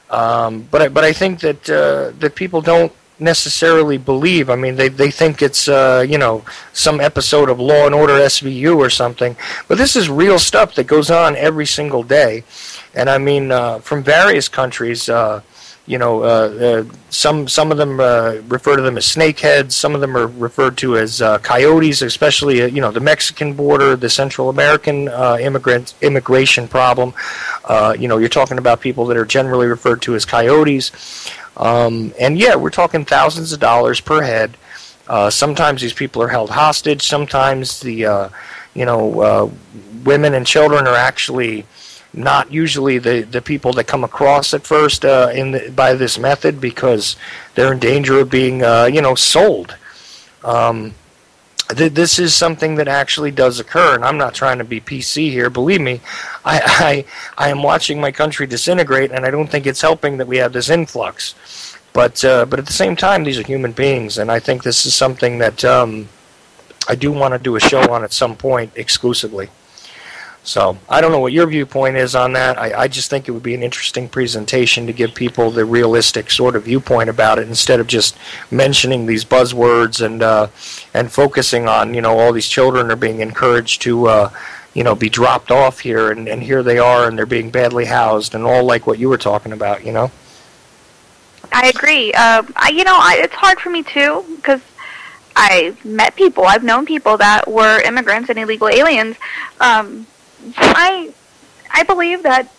But I think that people don't necessarily believe. I mean, they think it's, some episode of Law and Order SVU or something. But this is real stuff that goes on every single day. And I mean, from various countries, some of them refer to them as snakeheads. Some of them are referred to as coyotes, especially the Mexican border, the Central American immigration problem. You're talking about people that are generally referred to as coyotes, and yeah, we're talking thousands of dollars per head. Sometimes these people are held hostage. Sometimes the women and children are actually not usually the people that come across at first by this method, because they're in danger of being sold. This is something that actually does occur, and I'm not trying to be PC here. Believe me, I am watching my country disintegrate, and I don't think it's helping that we have this influx. But at the same time, these are human beings, and I think this is something that I do want to do a show on at some point exclusively. So I don't know what your viewpoint is on that. I just think it would be an interesting presentation to give people the realistic sort of viewpoint about it, instead of just mentioning these buzzwords and focusing on, all these children are being encouraged to be dropped off here, and here they are, and they're being badly housed, and all like what you were talking about, I agree. It's hard for me too, because I've met people, I've known people that were immigrants and illegal aliens. I believe that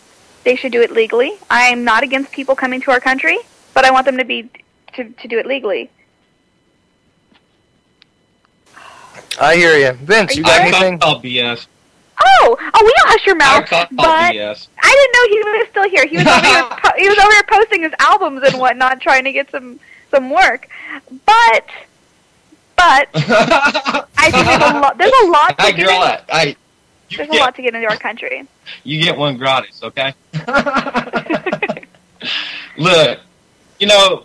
they should do it legally. I'm not against people coming to our country, but I want them to do it legally. I hear you. Vince, you got anything? I call BS. Oh, will you hush your mouth? I call but BS. I didn't know he was still here. He was over here posting his albums and whatnot, trying to get some work. But I think there's a lot to get in. There's a lot to get into our country. You get one gratis, okay? Look,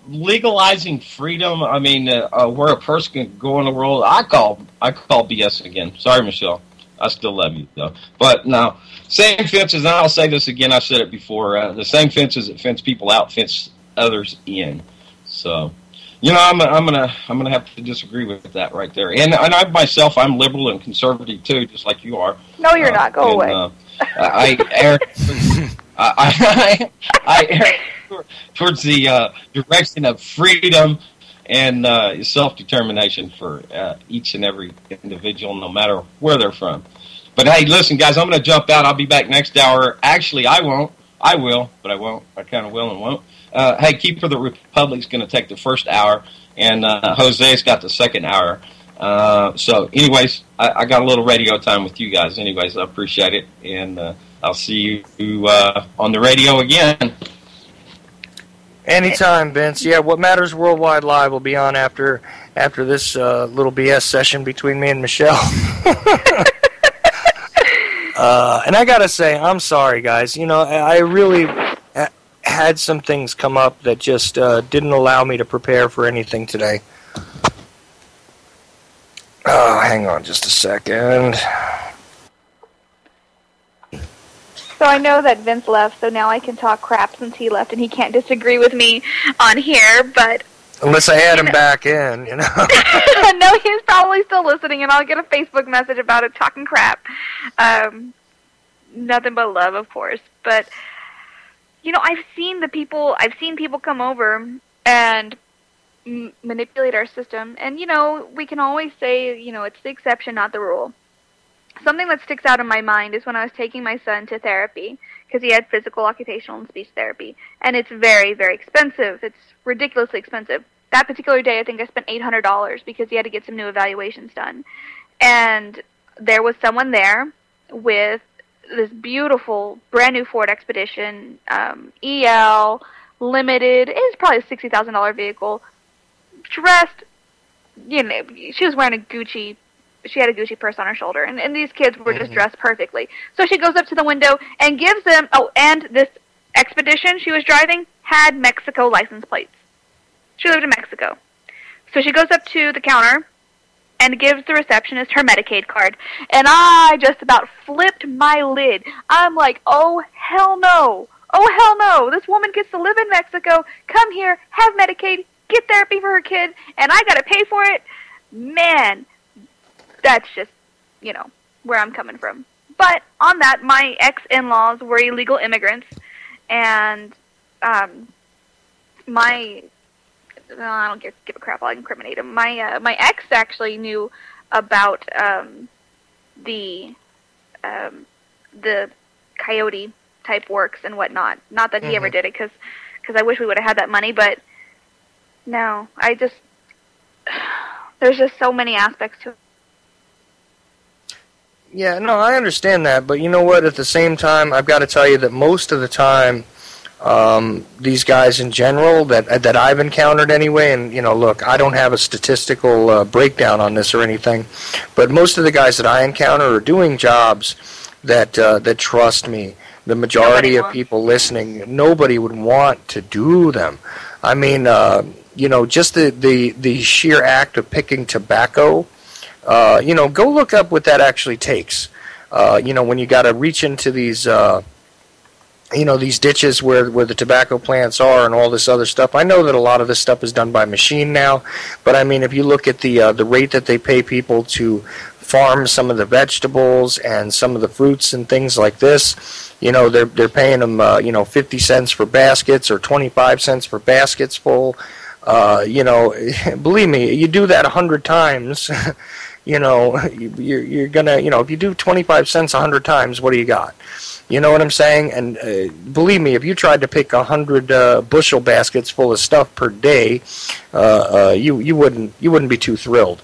legalizing freedom, I mean, where a person can go in the world, I call BS again. Sorry, Michelle. I still love you, though. But no, same fences, and I'll say this again, I said it before, the same fences that fence people out fence others in. So, I'm gonna have to disagree with that right there. And I myself, I'm liberal and conservative too, just like you are. No, you're not. Go away. I err towards the direction of freedom and self-determination for each and every individual, no matter where they're from. But hey, listen, guys, I'm going to jump out. I'll be back next hour. Actually, I won't. I will, but I won't. I kind of will and won't. Hey, Keeper of the Republic's going to take the first hour, and Jose's got the second hour. So, anyways, I got a little radio time with you guys. Anyways, I appreciate it, and I'll see you on the radio again. Anytime, Vince. Yeah, What Matters Worldwide Live will be on after this little BS session between me and Michelle. And I gotta say, I'm sorry, guys. I really had some things come up that just didn't allow me to prepare for anything today. Hang on just a second. So I know that Vince left, so now I can talk crap since he left, and he can't disagree with me on here, but... Unless I add him back in, No, he's probably still listening, and I'll get a Facebook message about it talking crap. Nothing but love, of course. But, I've seen people come over and manipulate our system, and, we can always say, it's the exception, not the rule. Something that sticks out in my mind is when I was taking my son to therapy, because he had physical, occupational, and speech therapy. And it's very, very expensive. It's ridiculously expensive. That particular day, I think I spent $800 because he had to get some new evaluations done. And there was someone there with this beautiful, brand new Ford Expedition, EL, limited. It's probably a $60,000 vehicle. Dressed, she was wearing a Gucci. She had a Gucci purse on her shoulder, and these kids were just dressed perfectly. So she goes up to the window and gives them. Oh, and this Expedition she was driving had Mexico license plates. She lived in Mexico. So she goes up to the counter and gives the receptionist her Medicaid card. And I just about flipped my lid. I'm like, oh, hell no. Oh, hell no. This woman gets to live in Mexico, come here, have Medicaid, get therapy for her kid, and I got to pay for it. Man, that's just, where I'm coming from. But on that, my ex-in-laws were illegal immigrants. And I don't give a crap. I'll incriminate him. My ex actually knew about the coyote type works and whatnot. Not that he ever did it, because I wish we would have had that money. But no, there's just so many aspects to it. Yeah, no, I understand that, but you know what? At the same time, I've got to tell you that most of the time, these guys in general that I've encountered anyway, and look, I don't have a statistical breakdown on this or anything, but most of the guys that I encounter are doing jobs that trust me. The majority of people listening, nobody would want to do them. I mean, just the sheer act of picking tobacco. Go look up what that actually takes. When you got to reach into these, these ditches where the tobacco plants are and all this other stuff. I know that a lot of this stuff is done by machine now, but I mean, if you look at the rate that they pay people to farm some of the vegetables and some of the fruits and things like this, they're paying them, 50 cents for baskets or 25 cents for baskets full. Believe me, you do that 100 times. You're gonna, if you do 25 cents 100 times, what do you got? You know what I'm saying? And believe me, if you tried to pick 100 bushel baskets full of stuff per day, you wouldn't be too thrilled.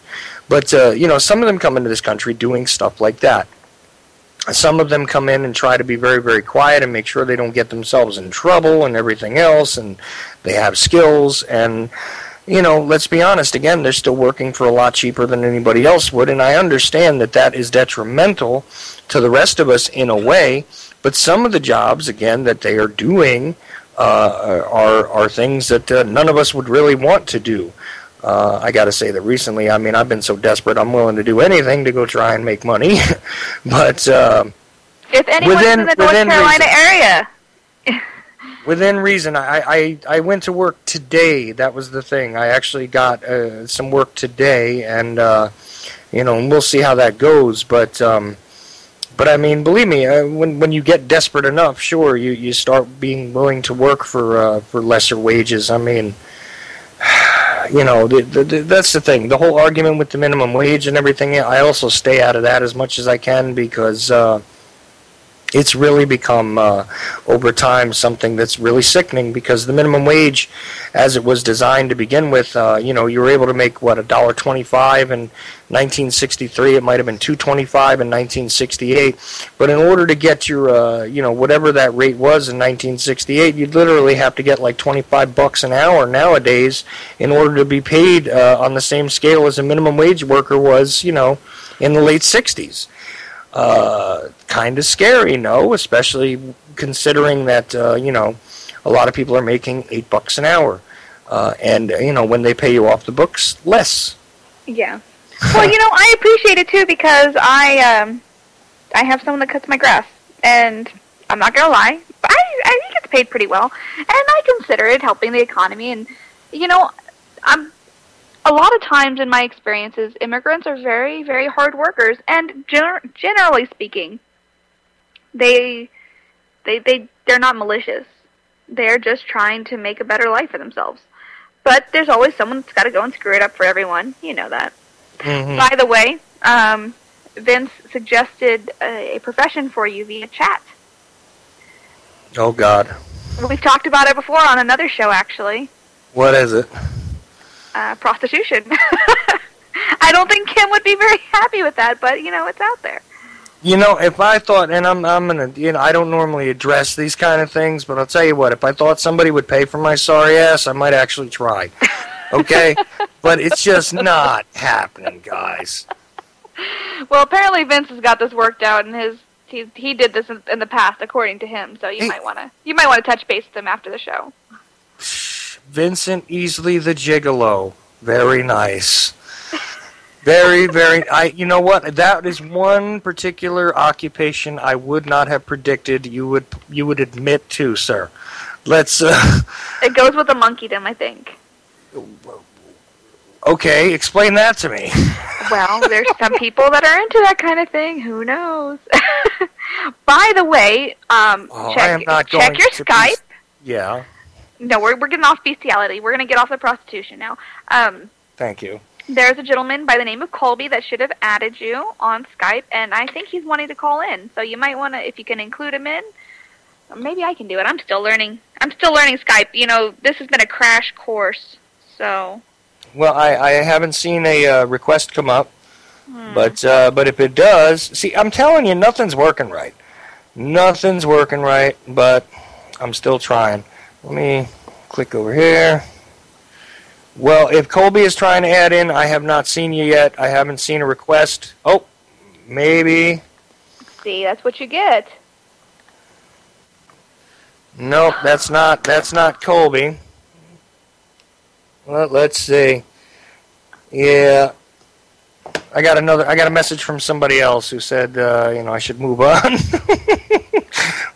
But some of them come into this country doing stuff like that. Some of them come in and try to be very, very quiet and make sure they don't get themselves in trouble and everything else, and they have skills, and let's be honest, again, they're still working for a lot cheaper than anybody else would, and I understand that is detrimental to the rest of us in a way, but some of the jobs, again, that they are doing are things that none of us would really want to do. I got to say that recently, I mean, I've been so desperate, I'm willing to do anything to go try and make money, but if anyone's in the North Carolina area... Within reason, I went to work today. That was the thing. I actually got some work today, and and we'll see how that goes. But I mean, believe me, when you get desperate enough, sure, you start being willing to work for lesser wages. I mean, that's the thing. The whole argument with the minimum wage and everything. I also stay out of that as much as I can because. It's really become, over time, something that's really sickening because the minimum wage, as it was designed to begin with, you were able to make, $1.25 in 1963. It might have been $2.25 in 1968. But in order to get your, whatever that rate was in 1968, you'd literally have to get like $25 an hour nowadays in order to be paid on the same scale as a minimum wage worker was, in the late 60s. Kind of scary, no? Especially considering that, a lot of people are making $8 an hour. And, when they pay you off the books, less. Yeah. Well, I appreciate it, too, because I have someone that cuts my grass. And I'm not going to lie, I think it's paid pretty well. And I consider it helping the economy. And, a lot of times in my experiences, immigrants are very, very hard workers, and generally speaking, they're not malicious. They're just trying to make a better life for themselves. But there's always someone that's got to go and screw it up for everyone. You know that. Mm-hmm. By the way, Vince suggested a profession for you via chat. Oh, God. We've talked about it before on another show, actually. What is it? Prostitution. I don't think Kim would be very happy with that, but, it's out there. You know, if I thought, and I'm gonna, I don't normally address these kind of things, but I'll tell you what, if I thought somebody would pay for my sorry ass, I might actually try. Okay? But it's just not happening, guys. Well, apparently Vince has got this worked out, and he did this in the past, according to him. So you might want to touch base with him after the show. Vincent Easley the Gigolo, very nice. Very, very. You know what? That is one particular occupation I would not have predicted you would admit to, sir. Let's. It goes with the monkeydom, I think. Okay, explain that to me. Well, there's some people that are into that kind of thing. Who knows? By the way, check your Skype. Yeah. No, we're getting off bestiality. We're going to get off the prostitution now. Thank you. There's a gentleman by the name of Colby that should have added you on Skype, and I think he's wanting to call in. So you might want to, if you can include him in. Maybe I can do it. I'm still learning Skype. You know, this has been a crash course. So. Well, I haven't seen a request come up, but if it does, see, I'm telling you, nothing's working right. Nothing's working right, but I'm still trying. Let me click over here. Well, if Colby is trying to add in, I have not seen you yet. I haven't seen a request. Oh, maybe. See, that's what you get. Nope, that's not Colby. Well, let's see. Yeah. I got a message from somebody else who said, I should move on.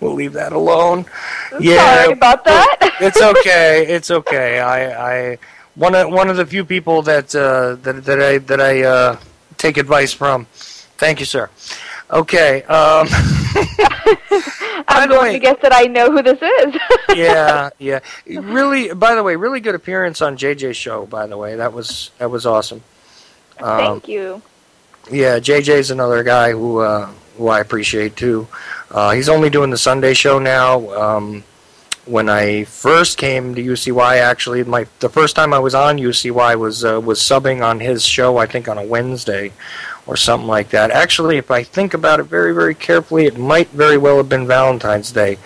We'll leave that alone. Sorry about that. It's okay. It's okay. I one of the few people that I take advice from. Thank you, sir. Okay. I'm going to guess that I know who this is. Yeah. Really, by the way, really good appearance on JJ's show, by the way. That was awesome. Thank you. Yeah, JJ's another guy who I appreciate too. He's only doing the Sunday show now. When I first came to UCY, actually, the first time I was on UCY was subbing on his show, I think on a Wednesday or something like that. Actually, if I think about it very, very carefully, it might very well have been Valentine's Day.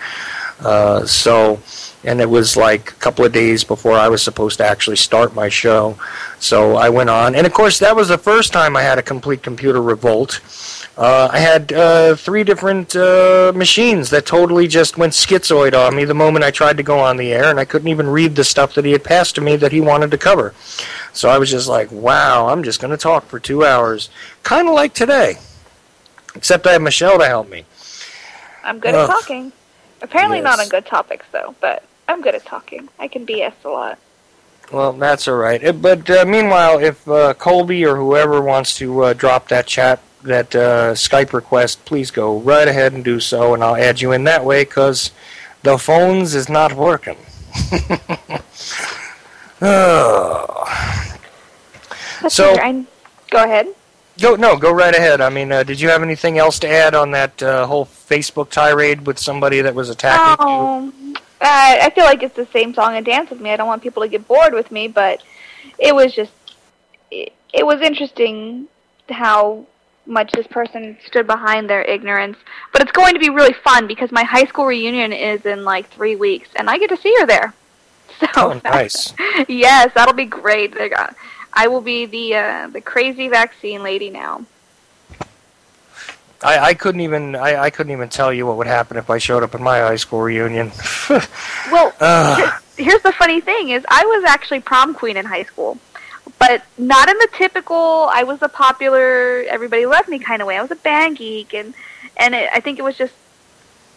And it was like a couple of days before I was supposed to actually start my show. So I went on. And, of course, that was the first time I had a complete computer revolt. I had 3 different machines that totally just went schizoid on me the moment I tried to go on the air, and I couldn't even read the stuff that he had passed to me that he wanted to cover. So I was just like, wow, I'm just going to talk for 2 hours. Kind of like today. Except I have Michelle to help me. I'm good at talking. Apparently yes. Not on good topics, though, but I'm good at talking. I can BS a lot. Well, that's all right. But meanwhile, if Colby or whoever wants to drop that Skype request, please go right ahead and do so, and I'll add you in that way, because the phones is not working. So, go ahead. Go right ahead. I mean, did you have anything else to add on that whole Facebook tirade with somebody that was attacking you? I feel like it's the same song and dance with me. I don't want people to get bored with me, but it was just, it was interesting how much this person stood behind their ignorance. But it's going to be really fun because my high school reunion is in like 3 weeks, and I get to see her there. So nice. Yes, that'll be great. I will be the crazy vaccine lady now. I couldn't even tell you what would happen if I showed up at my high school reunion. Well, here's the funny thing is I was actually prom queen in high school, but not in the typical I was the popular everybody loved me kind of way. I was a band geek, and I think it was just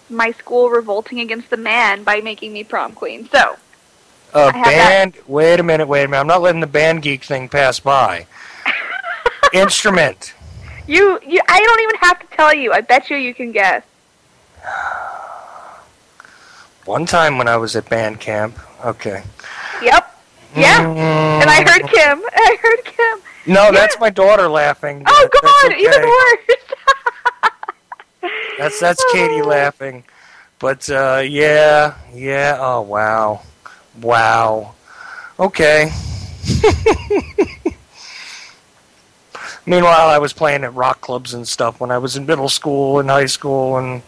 my school revolting against the man by making me prom queen. So wait a minute. I'm not letting the band geek thing pass by. Instrument. I don't even have to tell you. I bet you can guess. One time when I was at band camp. Okay. Yep. Yeah. And I heard Kim. No, that's my daughter laughing. Oh, God, okay. Even worse. That's Katie laughing. But, yeah. Oh, wow. Okay. Meanwhile, I was playing at rock clubs and stuff when I was in middle school and high school, and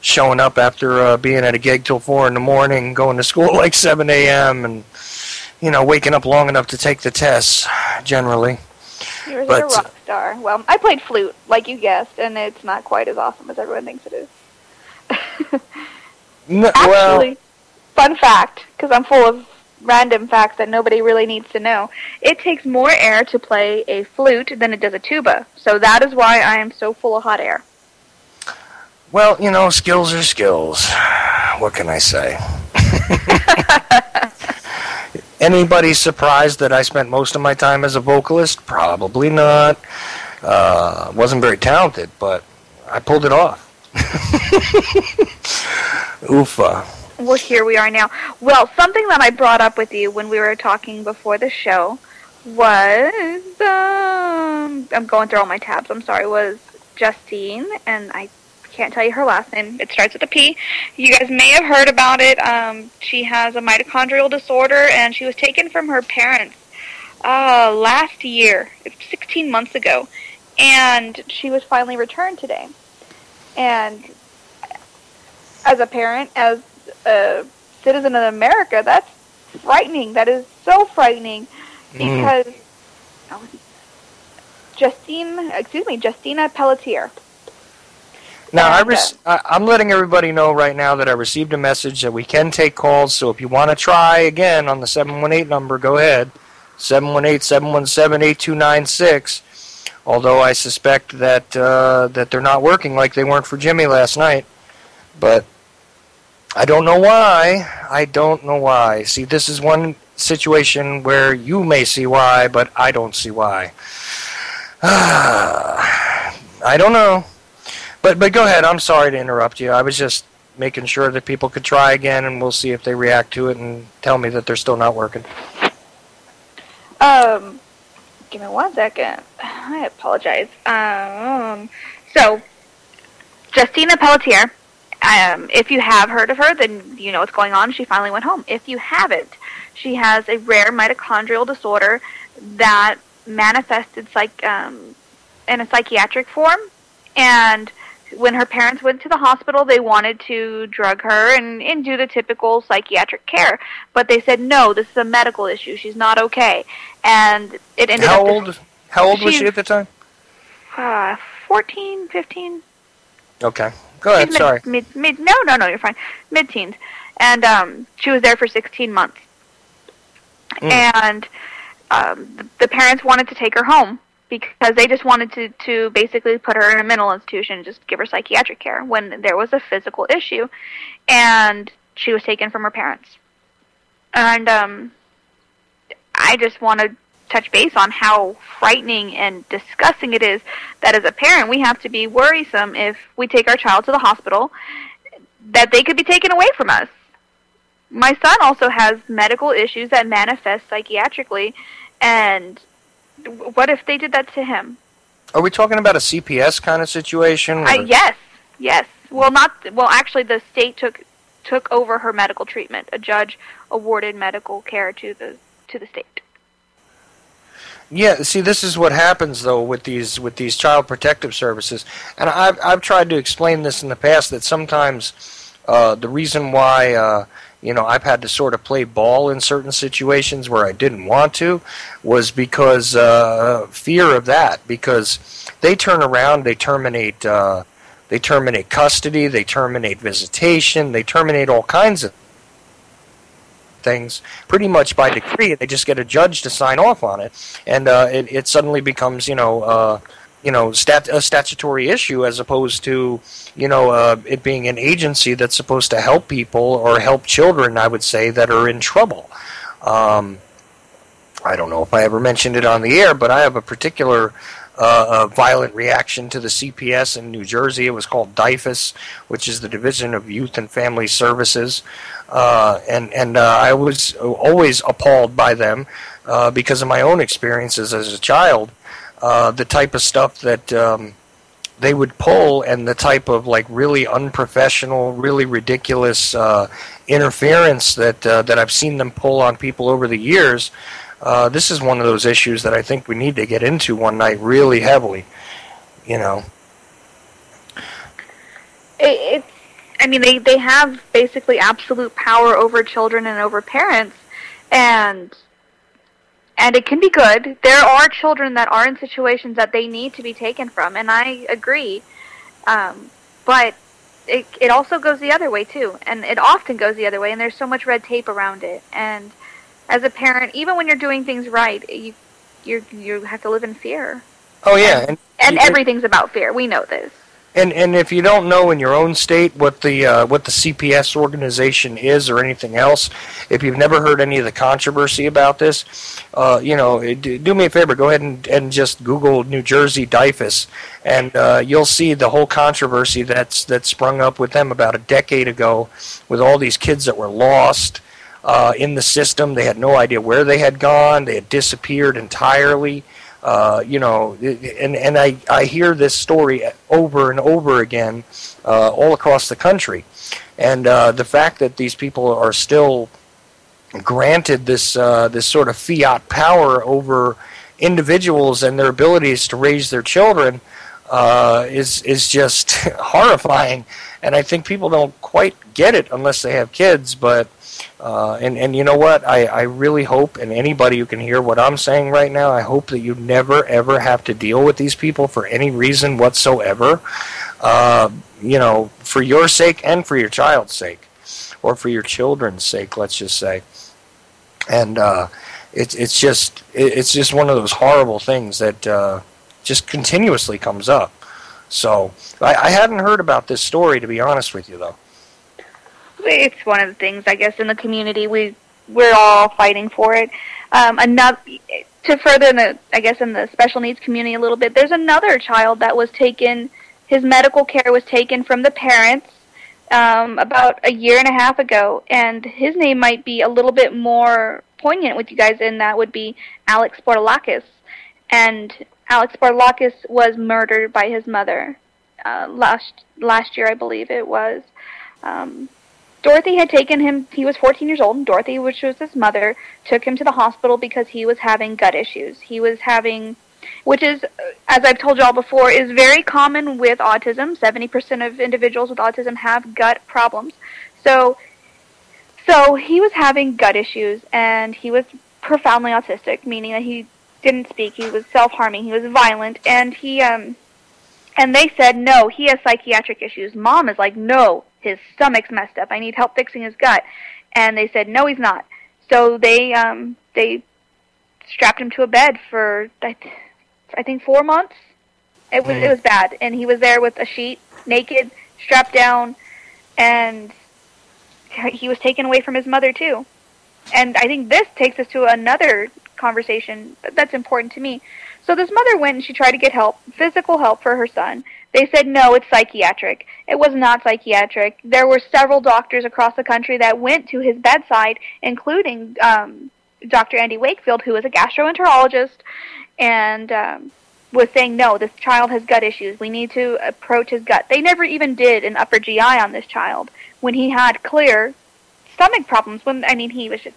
showing up after being at a gig till 4 in the morning, going to school like 7 a.m., and, waking up long enough to take the tests, generally. You're a rock star. Well, I played flute, like you guessed, and it's not quite as awesome as everyone thinks it is. Actually, fun fact, because I'm full of random facts that nobody really needs to know. It takes more air to play a flute than it does a tuba. So that is why I am so full of hot air. Well, skills are skills. What can I say? Anybody surprised that I spent most of my time as a vocalist? Probably not. Wasn't very talented, but I pulled it off. Oofa. Well, here we are now. Well, something that I brought up with you when we were talking before the show was, I'm going through all my tabs, I'm sorry, was Justine, and I can't tell you her last name. It starts with a P. You guys may have heard about it. She has a mitochondrial disorder, and she was taken from her parents last year, 16 months ago, and she was finally returned today. And as a parent, as a citizen of America, that's frightening. That is so frightening because Justina Pelletier. Now, I'm letting everybody know right now that I received a message that we can take calls, so if you want to try again on the 718 number, go ahead. 718-717-8296. Although I suspect that they're not working like they weren't for Jimmy last night. But I don't know why. See, this is one situation where you may see why, but I don't see why. I don't know. But go ahead. I'm sorry to interrupt you. I was just making sure that people could try again, and we'll see if they react to it and tell me that they're still not working. Give me 1 second. I apologize. So, Justina Pelletier, if you have heard of her, then you know what's going on. She finally went home. If you haven't, she has a rare mitochondrial disorder that manifested in a psychiatric form, and when her parents went to the hospital, they wanted to drug her and do the typical psychiatric care. But they said, no, this is a medical issue. She's not okay. And it ended How old was she at the time? 14, 15. Okay. Go ahead, sorry. No, you're fine. Mid-teens. And she was there for 16 months. And the parents wanted to take her home, because they just wanted to basically put her in a mental institution and just give her psychiatric care when there was a physical issue, and she was taken from her parents. And I just want to touch base on how frightening and disgusting it is that as a parent we have to be worrisome if we take our child to the hospital that they could be taken away from us. My son also has medical issues that manifest psychiatrically, and what if they did that to him? Are we talking about a CPS kind of situation? Yes. Well, actually, the state took over her medical treatment. A judge awarded medical care to the state. Yeah, see, this is what happens though with these child protective services, and I've tried to explain this in the past that sometimes the reason why I've had to sort of play ball in certain situations where I didn't want to was because fear of that. Because they turn around, they terminate custody, they terminate visitation, they terminate all kinds of things pretty much by decree. They just get a judge to sign off on it, and it suddenly becomes a statutory issue as opposed to it being an agency that's supposed to help people or help children, I would say, that are in trouble. I don't know if I ever mentioned it on the air, but I have a particular violent reaction to the CPS in New Jersey. It was called DIFUS, which is the Division of Youth and Family Services, and I was always appalled by them because of my own experiences as a child. The type of stuff that they would pull, and the type of really unprofessional, really ridiculous interference that I've seen them pull on people over the years. this is one of those issues that I think we need to get into one night really heavily. You know. I mean, they have basically absolute power over children and over parents, and it can be good. There are children that are in situations that they need to be taken from, and I agree. But it also goes the other way, too, and it often goes the other way, and there's so much red tape around it. And as a parent, even when you're doing things right, you have to live in fear. Oh, yeah. And everything's about fear. We know this. And if you don't know in your own state what the CPS organization is or anything else, if you've never heard any of the controversy about this, do me a favor, go ahead and just Google New Jersey DIFUS, and you'll see the whole controversy that sprung up with them about a decade ago with all these kids that were lost in the system. They had no idea where they had gone. They had disappeared entirely. And I hear this story over and over again all across the country. And the fact that these people are still granted this sort of fiat power over individuals and their abilities to raise their children is just horrifying. And I think people don't quite get it unless they have kids, but and you know what? I really hope, and anybody who can hear what I'm saying right now, I hope that you never, ever have to deal with these people for any reason whatsoever, for your sake and for your child's sake, or for your children's sake, let's just say. And it's just one of those horrible things that just continuously comes up. So I hadn't heard about this story, to be honest with you, though. It's one of the things, I guess, in the community we're all fighting for it. To further in the special needs community a little bit, there's another child that was taken. His medical care was taken from the parents about a year and a half ago, and his name might be a little bit more poignant with you guys, and that would be Alex Bortolakis. And Alex Bortolakis was murdered by his mother last year, I believe it was. Dorothy had taken him, he was 14 years old, and Dorothy, which was his mother, took him to the hospital because he was having gut issues. He was having, which is, as I've told you all before, is very common with autism. 70% of individuals with autism have gut problems. So he was having gut issues, and he was profoundly autistic, meaning that he didn't speak, he was self-harming, he was violent, and and they said, no, he has psychiatric issues. Mom is like, no, his stomach's messed up. I need help fixing his gut. And they said, no, he's not. So they strapped him to a bed for, I think, 4 months. It was bad. And he was there with a sheet, naked, strapped down, and he was taken away from his mother, too. And I think this takes us to another conversation that's important to me. So this mother went and she tried to get help, physical help for her son. They said, no, it's psychiatric. It was not psychiatric. There were several doctors across the country that went to his bedside, including Dr. Andy Wakefield, who is a gastroenterologist, and was saying, no, this child has gut issues. We need to approach his gut. They never even did an upper GI on this child when he had clear stomach problems. He was just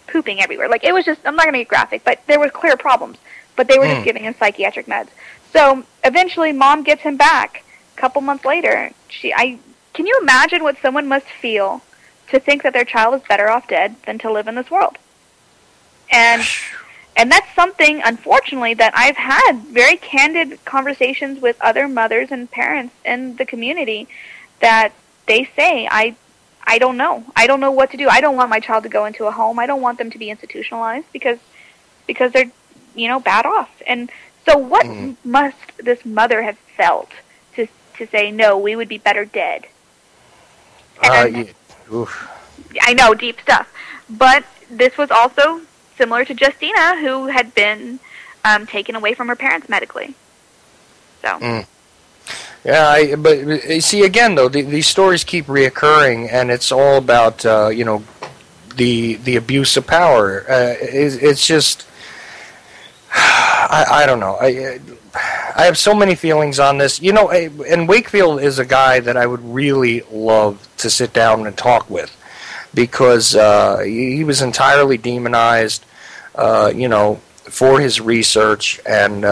pooping everywhere. Like, it was just, I'm not going to get graphic, but there were clear problems. But they were just giving him psychiatric meds. So eventually, Mom gets him back. A couple months later, can you imagine what someone must feel to think that their child is better off dead than to live in this world? And that's something, unfortunately, that I've had very candid conversations with other mothers and parents in the community that they say, I don't know. I don't know what to do. I don't want my child to go into a home. I don't want them to be institutionalized because they're bad off. And so what must this mother have felt to say, no, we would be better dead? I know, deep stuff. But this was also similar to Justina, who had been taken away from her parents medically. So. Yeah, but see, again, though, these stories keep reoccurring, and it's all about, the abuse of power. It's just... I don't know. I have so many feelings on this. And Wakefield is a guy that I would really love to sit down and talk with, because he was entirely demonized. for his research, and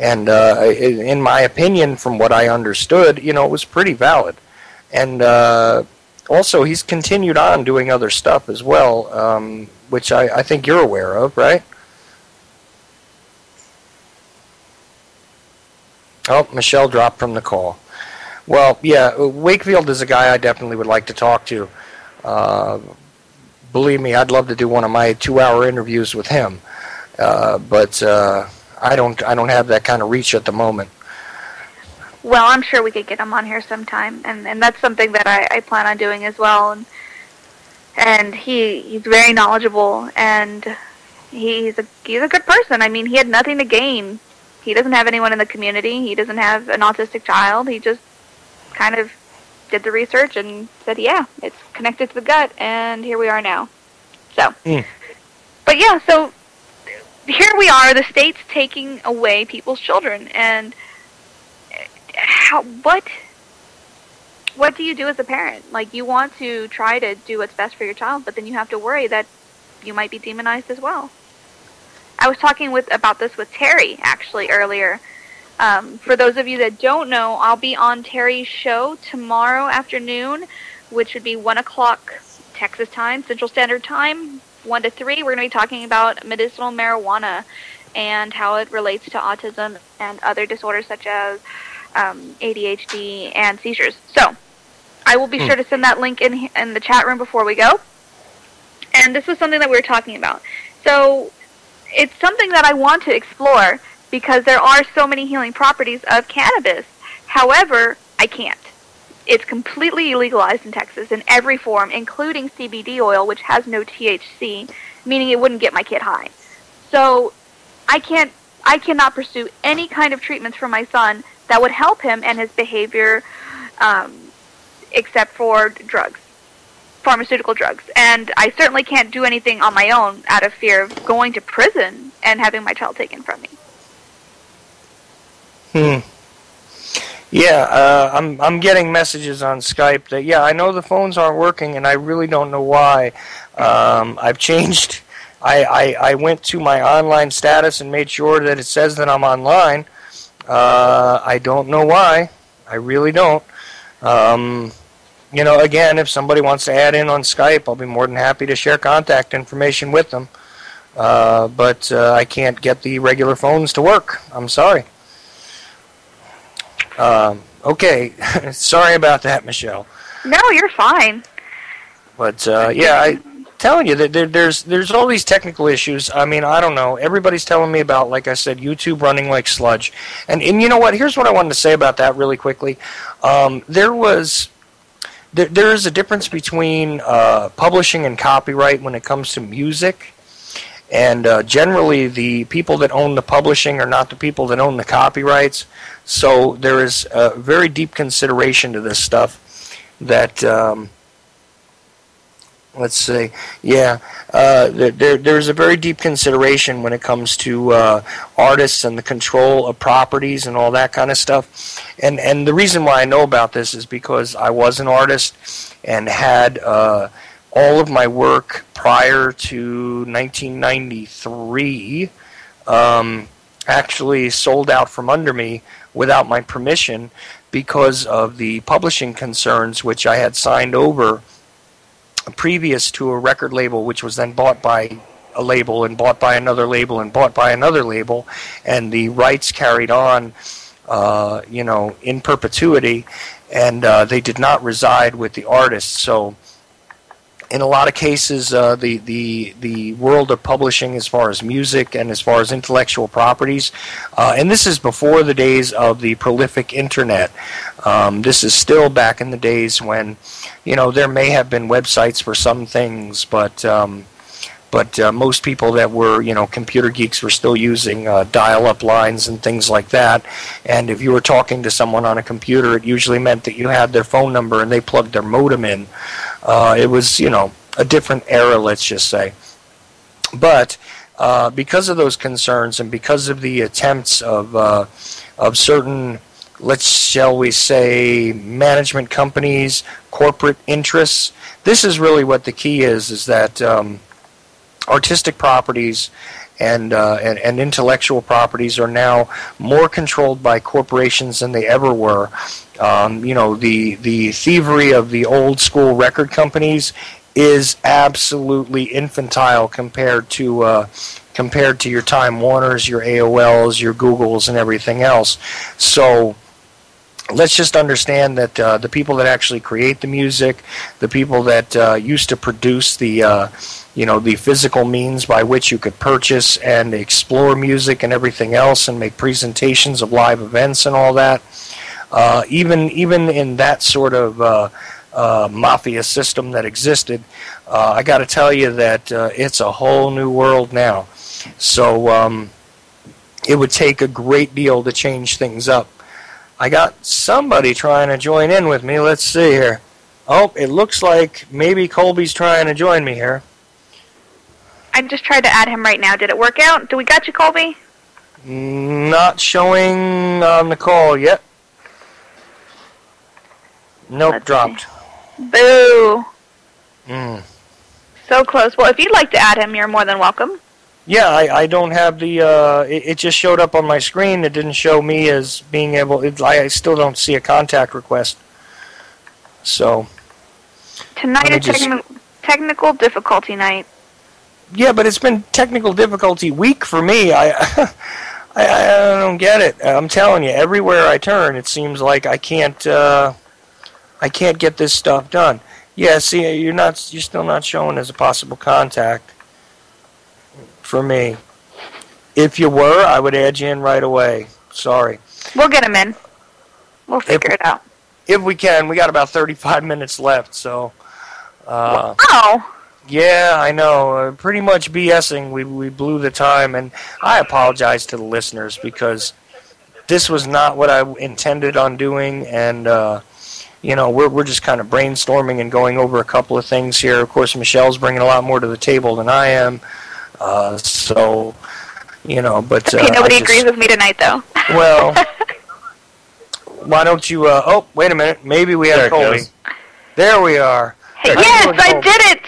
in my opinion, from what I understood, it was pretty valid. And also, he's continued on doing other stuff as well, which I think you're aware of, right? Oh, Michelle dropped from the call. Well, yeah, Wakefield is a guy I definitely would like to talk to. Believe me, I'd love to do one of my 2-hour interviews with him. But I don't have that kind of reach at the moment. Well, I'm sure we could get him on here sometime, and that's something that I plan on doing as well. And he's very knowledgeable, and he's a good person. I mean, he had nothing to gain. He doesn't have anyone in the community. He doesn't have an autistic child. He just kind of did the research and said, yeah, it's connected to the gut, and here we are now. So, But yeah, so here we are, the state's taking away people's children, and what do you do as a parent? Like, you want to try to do what's best for your child, but then you have to worry that you might be demonized as well. I was talking about this with Terry, actually, earlier. For those of you that don't know, I'll be on Terry's show tomorrow afternoon, which would be 1 o'clock Texas time, Central Standard Time, 1 to 3. We're going to be talking about medicinal marijuana and how it relates to autism and other disorders such as ADHD and seizures. So I will be sure to send that link in the chat room before we go. And this was something that we were talking about. So it's something that I want to explore because there are so many healing properties of cannabis. However, I can't. It's completely illegalized in Texas in every form, including CBD oil, which has no THC, meaning it wouldn't get my kid high. So I cannot pursue any kind of treatments for my son that would help him and his behavior, except for drugs, pharmaceutical drugs. And I certainly can't do anything on my own out of fear of going to prison and having my child taken from me. Yeah, I'm getting messages on Skype that, I know the phones aren't working, and I really don't know why. I've changed. I went to my online status and made sure that it says that I'm online. I don't know why. I really don't. Again, if somebody wants to add in on Skype, I'll be more than happy to share contact information with them. But I can't get the regular phones to work. I'm sorry. Okay. Sorry about that, Michelle. No, you're fine. But, I'm telling you, that there's all these technical issues. I mean, I don't know. Everybody's telling me about, like I said, YouTube running like sludge. And you know what? Here's what I wanted to say about that really quickly. There is a difference between publishing and copyright when it comes to music. And generally, the people that own the publishing are not the people that own the copyrights. So there is a very deep consideration to this stuff that, let's see, there's a very deep consideration when it comes to artists and the control of properties and all that kind of stuff. And the reason why I know about this is because I was an artist and had all of my work prior to 1993 actually sold out from under me without my permission because of the publishing concerns which I had signed over previous to a record label, which was then bought by a label and bought by another label and bought by another label, and the rights carried on in perpetuity, and they did not reside with the artist. So in a lot of cases, the world of publishing, as far as music and as far as intellectual properties, and this is before the days of the prolific internet. This is still back in the days when, there may have been websites for some things, but most people that were, computer geeks were still using dial-up lines and things like that. And if you were talking to someone on a computer, it usually meant that you had their phone number and they plugged their modem in. It was, a different era, let's just say. But because of those concerns and because of the attempts of certain, shall we say, management companies, corporate interests, this is really what the key is that artistic properties and intellectual properties are now more controlled by corporations than they ever were. The thievery of the old school record companies is absolutely infantile compared to your Time Warners, your AOLs, your Googles, and everything else. So let's just understand that the people that actually create the music, the people that used to produce the physical means by which you could purchase and explore music and everything else and make presentations of live events and all that, even in that sort of mafia system that existed, I got to tell you that it's a whole new world now. So it would take a great deal to change things up. I got somebody trying to join in with me. Let's see here. Oh, it looks like maybe Colby's trying to join me here. I just tried to add him right now. Did it work out? Do we got you, Colby? Not showing on the call yet. Nope, Let's dropped. See. Boo. Mm. So close. Well, if you'd like to add him, you're more than welcome. Yeah, I don't have the... it just showed up on my screen. It didn't show me as being able... I still don't see a contact request. So... Tonight is technical difficulty night. Yeah, but it's been technical difficulty week for me. I don't get it. I'm telling you, everywhere I turn, it seems like I can't get this stuff done. Yeah, see, you're still not showing as a possible contact for me. If you were, I would add you in right away. Sorry. We'll get him in. We'll figure it out. If we can. We got about 35 minutes left, so... Wow. Yeah, I know. Pretty much BSing. We blew the time, and I apologize to the listeners because this was not what I intended on doing, and we're just kind of brainstorming and going over a couple of things here. Of course, Michelle's bringing a lot more to the table than I am, but okay, nobody agrees with me tonight, though. Well, why don't you? Oh, wait a minute. Maybe we have Colby. There we are. Hey, yes, I did it.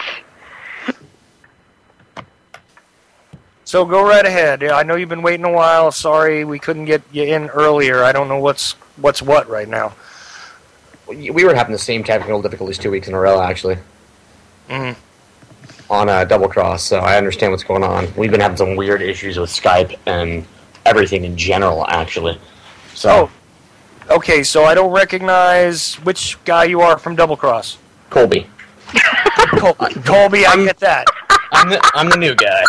So go right ahead. I know you've been waiting a while. Sorry we couldn't get you in earlier. I don't know what's what right now. We were having the same technical difficulties 2 weeks in a row, actually. Mm-hmm. On a double cross, so I understand what's going on. We've been having some weird issues with Skype and everything in general, actually. So. Oh, okay. So I don't recognize which guy you are from Double Cross. Colby. Colby, I get that. I'm the new guy.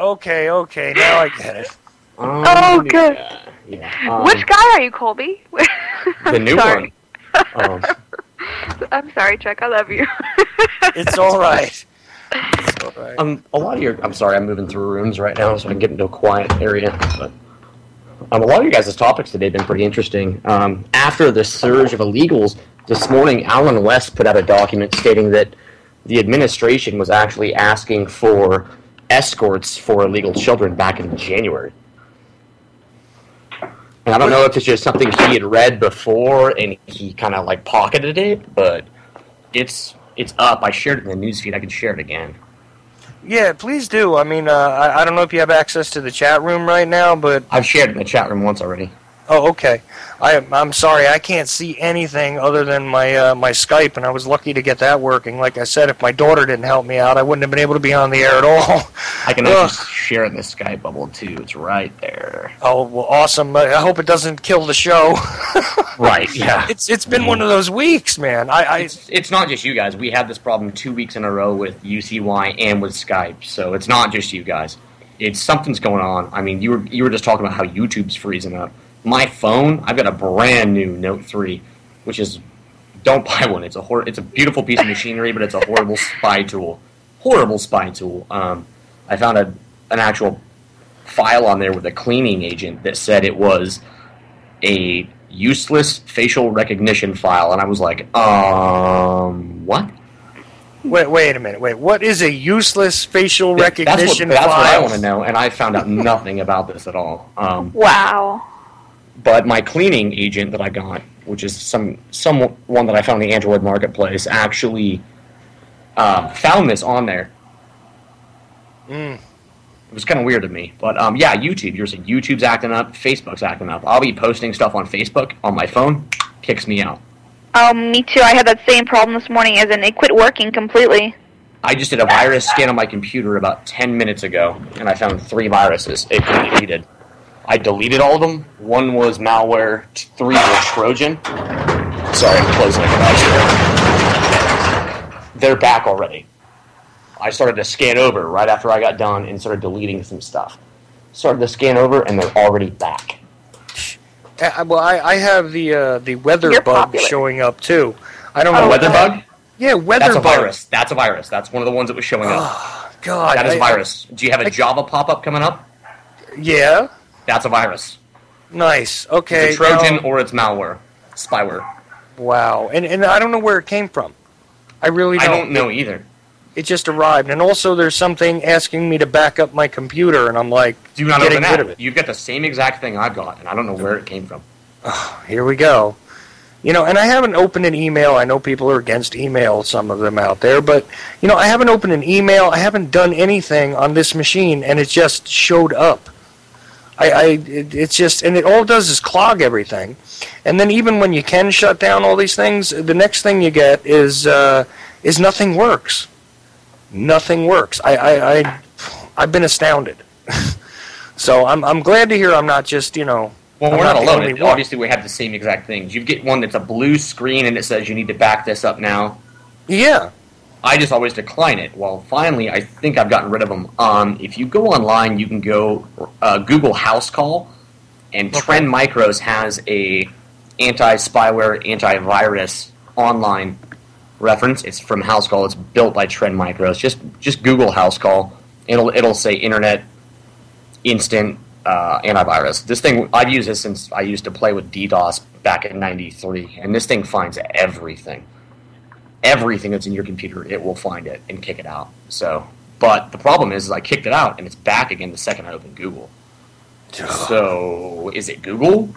Okay, now I get it. Oh, good. Yeah. Which guy are you, Colby? The new one. I'm sorry, Chuck. I love you. It's all right. It's all right. A lot of your... I'm sorry, I'm moving through rooms right now so I can get into a quiet area. But a lot of you guys' topics today have been pretty interesting. After the surge of illegals, this morning, Alan West put out a document stating that the administration was actually asking for escorts for illegal children back in January. And I don't know if it's just something he had read before and he kind of like pocketed it, but it's up. I shared it in the newsfeed. I can share it again. Yeah, please do. I mean, I don't know if you have access to the chat room right now, but... I've shared it in the chat room once already. Oh, okay. I'm sorry, I can't see anything other than my my Skype, and I was lucky to get that working. Like I said, if my daughter didn't help me out, I wouldn't have been able to be on the air at all. I can actually share it in the Skype bubble, too. It's right there. Oh, well, awesome. I hope it doesn't kill the show. Right, yeah. It's been one of those weeks, man. It's not just you guys. We had this problem 2 weeks in a row with UCY and with Skype, so it's not just you guys. It's something's going on. I mean, you were just talking about how YouTube's freezing up. My phone, I've got a brand new Note 3, which is, don't buy one. It's a beautiful piece of machinery, but it's a horrible spy tool. Horrible spy tool. I found an actual file on there with a cleaning agent that said it was a useless facial recognition file, and I was like, what? Wait a minute. What is a useless facial recognition file? That's what I want to know, and I found out nothing about this at all. Wow. But my cleaning agent that I got, which is someone that I found in the Android marketplace, actually found this on there. Mm. It was kind of weird to me. But, yeah, YouTube. You're saying YouTube's acting up, Facebook's acting up. I'll be posting stuff on Facebook on my phone, kicks me out. Oh, me too. I had that same problem this morning, as in it quit working completely. I just did a virus scan on my computer about 10 minutes ago, and I found 3 viruses. It deleted. I deleted all of them. 1 was malware, 3 were Trojan. Sorry, I'm closing the garage here. They're back already. I started to scan over right after I got done and started deleting some stuff. Started to scan over, and they're already back. Well, I have the weather You're bug popular. showing up too. I don't know Weather bug? Yeah, weather That's a bug. virus. That's a virus. That's one of the ones that was showing up. Oh, God, That is a virus. Do you have a Java pop-up coming up? Yeah. That's a virus. Nice. Okay. It's a Trojan now- or it's malware. Spyware. Wow. And I don't know where it came from. I really don't. I don't know either. It just arrived. And also there's something asking me to back up my computer, and I'm like, Do not getting open rid that. of it. You've got the same exact thing I've got, and I don't know where it came from. Here we go. You know, and I haven't opened an email. I know people are against email, some of them out there, but, you know, I haven't opened an email. I haven't done anything on this machine, and it just showed up. It's just, and it all does is clog everything. And then even when you can shut down all these things, the next thing you get is nothing works. Nothing works. I've been astounded. So I'm glad to hear I'm not just, you know. Well, I'm we're not the alone. only one. Obviously, we have the same exact things. You get one that's a blue screen, and it says you need to back this up now. Yeah. I just always decline it. Well, finally, I think I've gotten rid of them. If you go online, you can go Google House Call, and Trend Micros has a anti-spyware, antivirus online reference. It's from House Call. It's built by Trend Micros. Just Google House Call. It'll say Internet Instant antivirus. This thing, I've used this since I used to play with DDoS back in '93, and this thing finds everything. Everything that's in your computer, it will find it and kick it out. So, but the problem is I kicked it out, and it's back again the second I open Google. So, is it Google?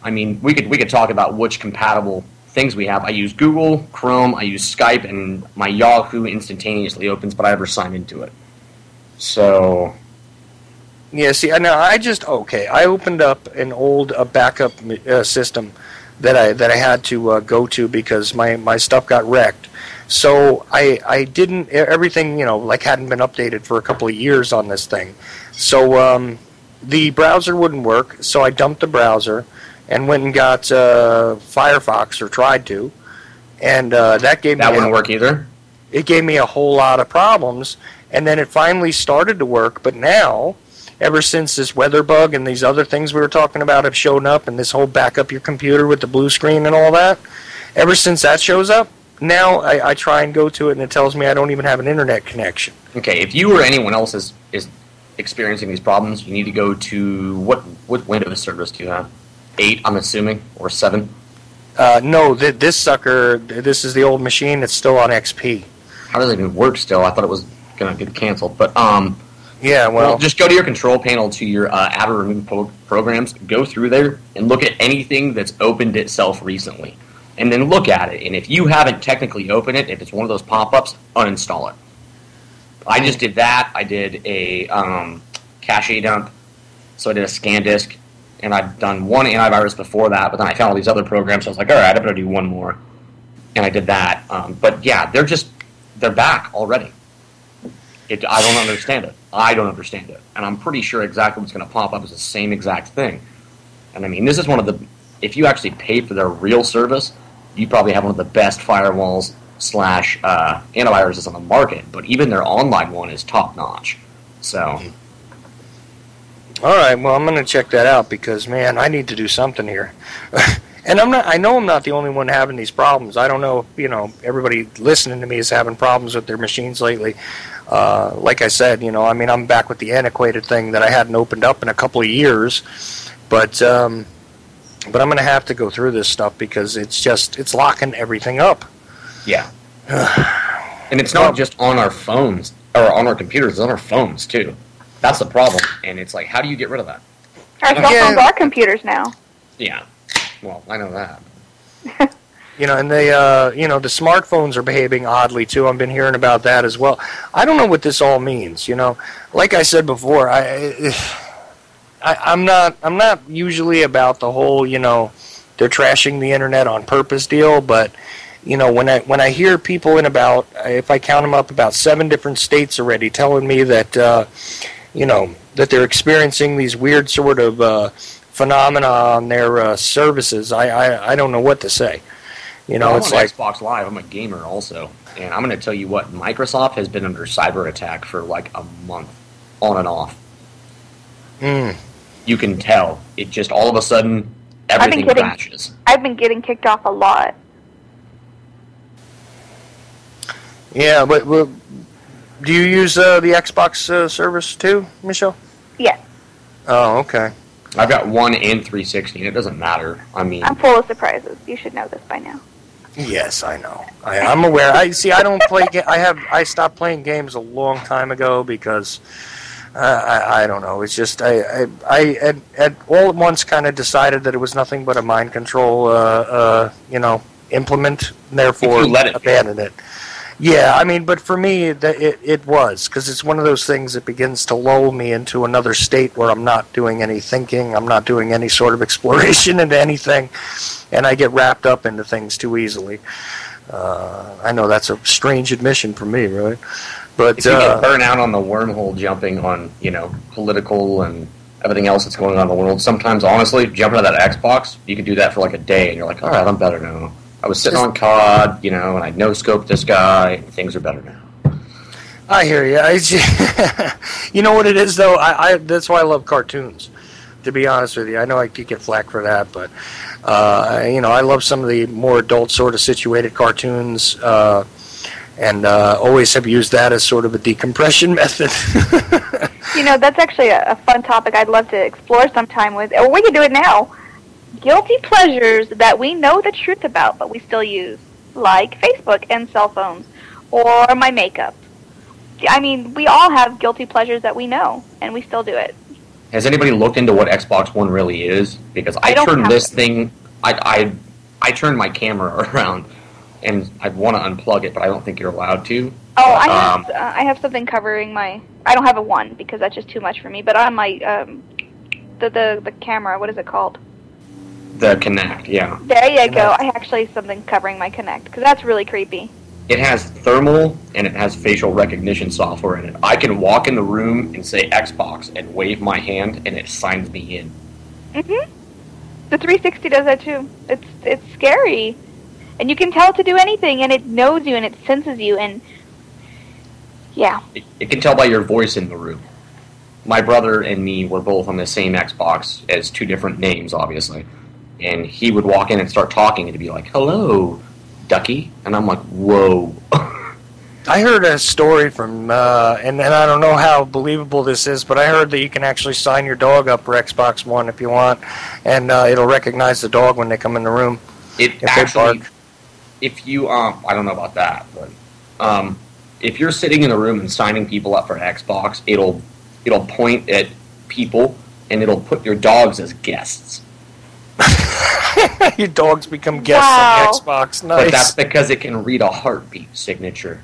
I mean, we could talk about which compatible things we have. I use Google, Chrome, I use Skype, and my Yahoo instantaneously opens, but I never sign into it. So, Yeah, see, now I opened up an old backup system that I had to go to because my stuff got wrecked. So I didn't, everything, you know, like hadn't been updated for a couple of years on this thing. So the browser wouldn't work, so I dumped the browser and went and got Firefox, or tried to, and that gave me... That wouldn't work either? It gave me a whole lot of problems, and then it finally started to work, but now... Ever since this weather bug and these other things we were talking about have shown up, and this whole back up your computer with the blue screen and all that, ever since that shows up, now I try and go to it, and it tells me I don't even have an internet connection. Okay, if you or anyone else is experiencing these problems, you need to go to... What Windows service do you have? 8, I'm assuming, or 7? No, this sucker, this is the old machine. It's still on XP. How does it even work still? I thought it was going to get canceled, but... Yeah, well, just go to your control panel to your add or remove programs, go through there, and look at anything that's opened itself recently. And then look at it. And if you haven't technically opened it, if it's one of those pop-ups, uninstall it. I just did that. I did a cache dump, so I did a scan disk, and I've done one antivirus before that, but then I found all these other programs, so I was like, all right, I better do one more. And I did that. But yeah, they're back already. I don't understand it. I don't understand it. And I'm pretty sure exactly what's going to pop up is the same exact thing. And I mean, this is one of the... If you actually pay for their real service, you probably have one of the best firewalls / antiviruses on the market. But even their online one is top-notch. So... all right, well, I'm going to check that out because, man, I need to do something here. And I know I'm not the only one having these problems. I don't know if, you know, everybody listening to me is having problems with their machines lately. Like I said, you know, I mean, I'm back with the antiquated thing that I hadn't opened up in a couple of years. But I'm going to have to go through this stuff because it's locking everything up. Yeah. And it's not just on our phones, or on our computers, it's on our phones, too. That's the problem. And it's like, how do you get rid of that? Our cell phones are computers now. Yeah. Well, I know that. And they, the smartphones are behaving oddly too. I've been hearing about that as well. I don't know what this all means. Like I said before, I'm not usually about the whole, they're trashing the internet on purpose deal, but when I hear people in about, if I count them up, about 7 different states already telling me that that they're experiencing these weird sort of phenomena on their services, I don't know what to say. It's like Xbox Live. I'm a gamer also, and I'm going to tell you what, Microsoft has been under cyber attack for like a month, on and off. You can tell. It just all of a sudden everything crashes. I've been getting kicked off a lot. Yeah, but do you use the Xbox service too, Michelle? Yes. Oh, okay. I've got 1 and 360, and it doesn't matter. I mean, I'm full of surprises. You should know this by now. Yes, I know. I'm aware. I don't play. I stopped playing games a long time ago because I don't know. It's just I at all at once kind of decided that it was nothing but a mind control implement, and therefore abandoned it. Yeah, I mean, but for me, it was, because it's one of those things that begins to lull me into another state where I'm not doing any thinking, I'm not doing any sort of exploration into anything, and I get wrapped up into things too easily. I know that's a strange admission for me, right? But if you get burnt out on the wormhole jumping on, political and everything else that's going on in the world, sometimes, honestly, jumping to that Xbox, you can do that for like a day, and you're like, all right, I'm better now. I was sitting on COD, and I no-scoped this guy, and things are better now. I hear you. You know what it is, though? That's why I love cartoons, to be honest with you. I know I could get flack for that, but, I love some of the more adult sort of situated cartoons, and always have used that as sort of a decompression method. That's actually a fun topic I'd love to explore sometime with, or we can do it now. Guilty pleasures that we know the truth about, but we still use, like Facebook and cell phones, or my makeup. I mean, we all have guilty pleasures that we know, and we still do it. Has anybody looked into what Xbox One really is? Because I turned this thing, I turned my camera around, and I'd want to unplug it, but I don't think you're allowed to. Oh, I have something covering my. I don't have a one because that's just too much for me. But on my the camera, what is it called? The Kinect, yeah. There you go. I actually have something covering my Kinect, because that's really creepy. It has thermal, and it has facial recognition software in it. I can walk in the room and say Xbox and wave my hand, and it signs me in. Mm-hmm. The 360 does that, too. It's scary. And you can tell it to do anything, and it knows you, and it senses you, and... yeah. It can tell by your voice in the room. My brother and me were both on the same Xbox, as 2 different names, obviously. And he would walk in and start talking, and he'd be like, hello, Ducky. And I'm like, whoa. I heard a story from, and I don't know how believable this is, but I heard that you can actually sign your dog up for Xbox One if you want, and it'll recognize the dog when they come in the room. It actually, if you, I don't know about that, but if you're sitting in the room and signing people up for an Xbox, it'll point at people, and it'll put your dogs as guests. Your dogs become guests on the Xbox. Nice. But that's because it can read a heartbeat signature.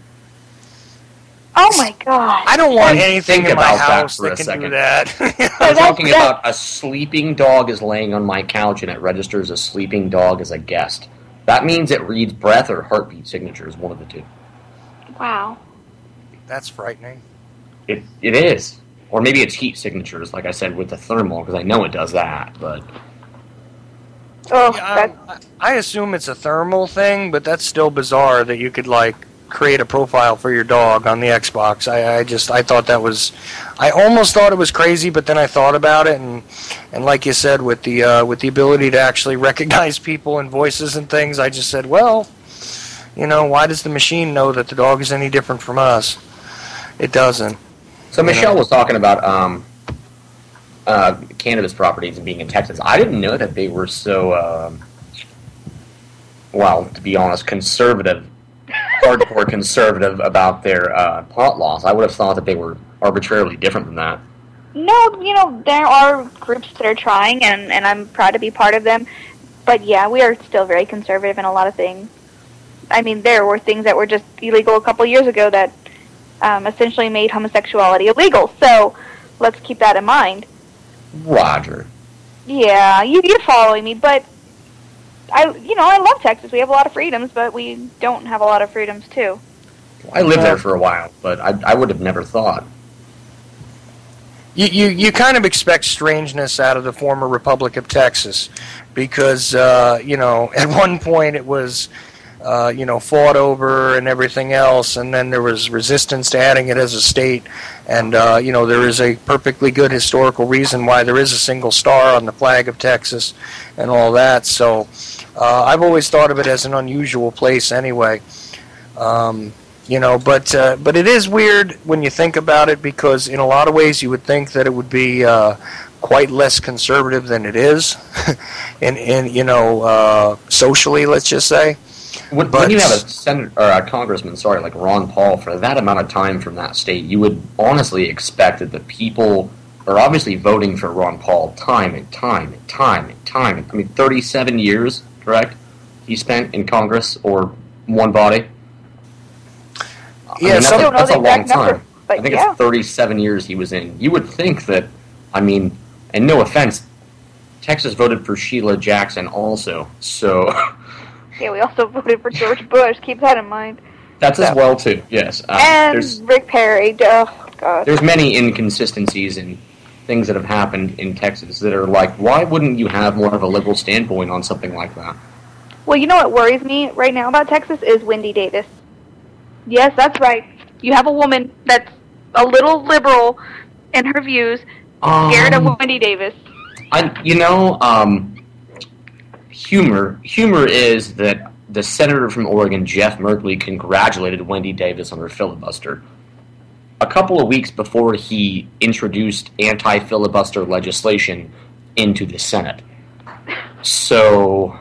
Oh my god! I don't want anything in my house that can do that. I'm talking about a sleeping dog is laying on my couch and it registers a sleeping dog as a guest. That means it reads breath or heartbeat signatures, one of the 2. Wow. That's frightening. It is. Or maybe it's heat signatures, like I said, with the thermal, because I know it does that, but... Oh, I assume it's a thermal thing, but that's still bizarre that you could, like, create a profile for your dog on the Xbox. I thought that was... I almost thought it was crazy, but then I thought about it, and like you said, with the ability to actually recognize people and voices and things, I just said, well, why does the machine know that the dog is any different from us? It doesn't. So Michelle was talking about cannabis properties and being in Texas. I didn't know that they were so, to be honest, conservative, hardcore conservative about their plant laws. I would have thought that they were arbitrarily different than that. No, there are groups that are trying, and I'm proud to be part of them. But yeah, we are still very conservative in a lot of things. I mean, there were things that were just illegal a couple years ago that essentially made homosexuality illegal. So let's keep that in mind. Roger. Yeah, you're following me, but I love Texas. We have a lot of freedoms, but we don't have a lot of freedoms too. I lived there for a while, but I would have never thought. You kind of expect strangeness out of the former Republic of Texas because, at one point it was, fought over and everything else, and then there was resistance to adding it as a state, and, there is a perfectly good historical reason why there is a single star on the flag of Texas and all that, so I've always thought of it as an unusual place anyway. But it is weird when you think about it because in a lot of ways you would think that it would be quite less conservative than it is, socially, let's just say. When you have a senator or a congressman, like Ron Paul, for that amount of time from that state, you would honestly expect that the people are obviously voting for Ron Paul time and time and time and time. I mean, 37 years, correct? He spent in Congress or one body. Yeah, that's a long time. But I think it's 37 years he was in. You would think that, and no offense, Texas voted for Sheila Jackson also, so... Yeah, we also voted for George Bush. Keep that in mind. That's as well, too, yes. And Rick Perry. Oh, God. There's many inconsistencies and things that have happened in Texas that are like, why wouldn't you have more of a liberal standpoint on something like that? Well, you know what worries me right now about Texas is Wendy Davis. Yes, that's right. You have a woman that's a little liberal in her views, scared of Wendy Davis. Humor is that the senator from Oregon, Jeff Merkley, congratulated Wendy Davis on her filibuster. A couple of weeks before he introduced anti-filibuster legislation into the Senate. So,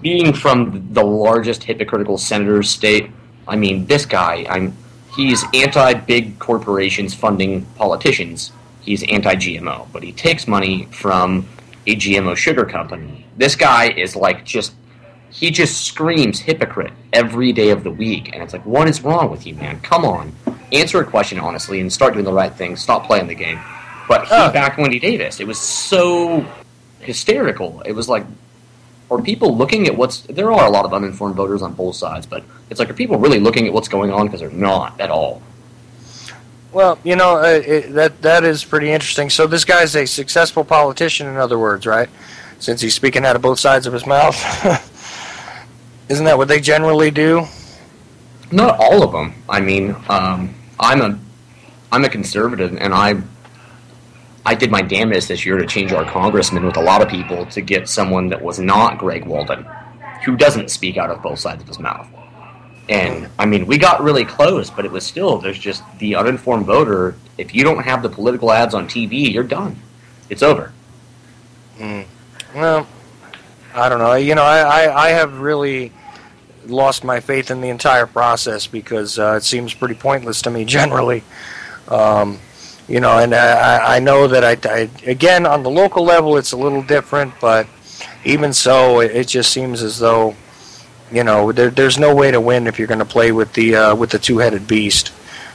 being from the largest hypocritical senator's state, this guy, he's anti-big corporations funding politicians. He's anti-GMO, but he takes money from a GMO sugar company. This guy is he just screams hypocrite every day of the week, and it's like, what is wrong with you, man? Come on. Answer a question honestly and start doing the right thing. Stop playing the game. But he backed Wendy Davis. It was so hysterical. It was like, are people looking at there are a lot of uninformed voters on both sides, but it's like, are people really looking at what's going on? Because they're not at all. Well, that is pretty interesting. So this guy's a successful politician, in other words, right? Since he's speaking out of both sides of his mouth. Isn't that what they generally do? Not all of them. I'm a conservative, and I did my damnedest this year to change our congressman with a lot of people to get someone that was not Greg Walden, who doesn't speak out of both sides of his mouth. And, we got really close, but it was still, there's just the uninformed voter. If you don't have the political ads on TV, you're done. It's over. Well, I don't know. I have really lost my faith in the entire process because it seems pretty pointless to me generally. And I know that I again, on the local level, it's a little different, but even so, it just seems as though, there's no way to win if you're going to play with the two-headed beast.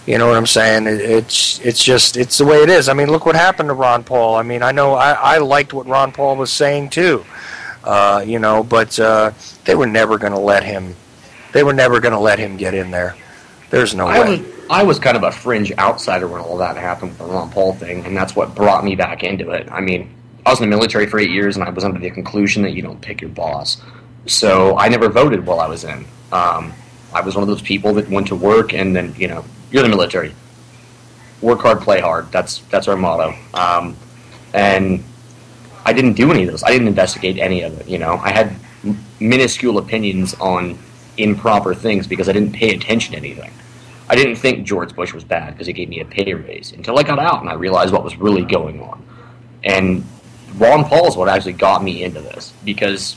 You know what I'm saying? It's the way it is. Look what happened to Ron Paul. I know I liked what Ron Paul was saying too. But they were never going to let him. They were never going to let him get in there. There's no way. I was kind of a fringe outsider when all that happened with the Ron Paul thing, and that's what brought me back into it. I was in the military for 8 years, and I was under the conclusion that you don't pick your boss. So I never voted while I was in. I was one of those people that went to work, and then, you're the military. Work hard, play hard. That's our motto. And I didn't do any of those. I didn't investigate any of it, I had minuscule opinions on improper things because I didn't pay attention to anything. I didn't think George Bush was bad because he gave me a pay raise until I got out and I realized what was really going on. And Ron Paul is what actually got me into this because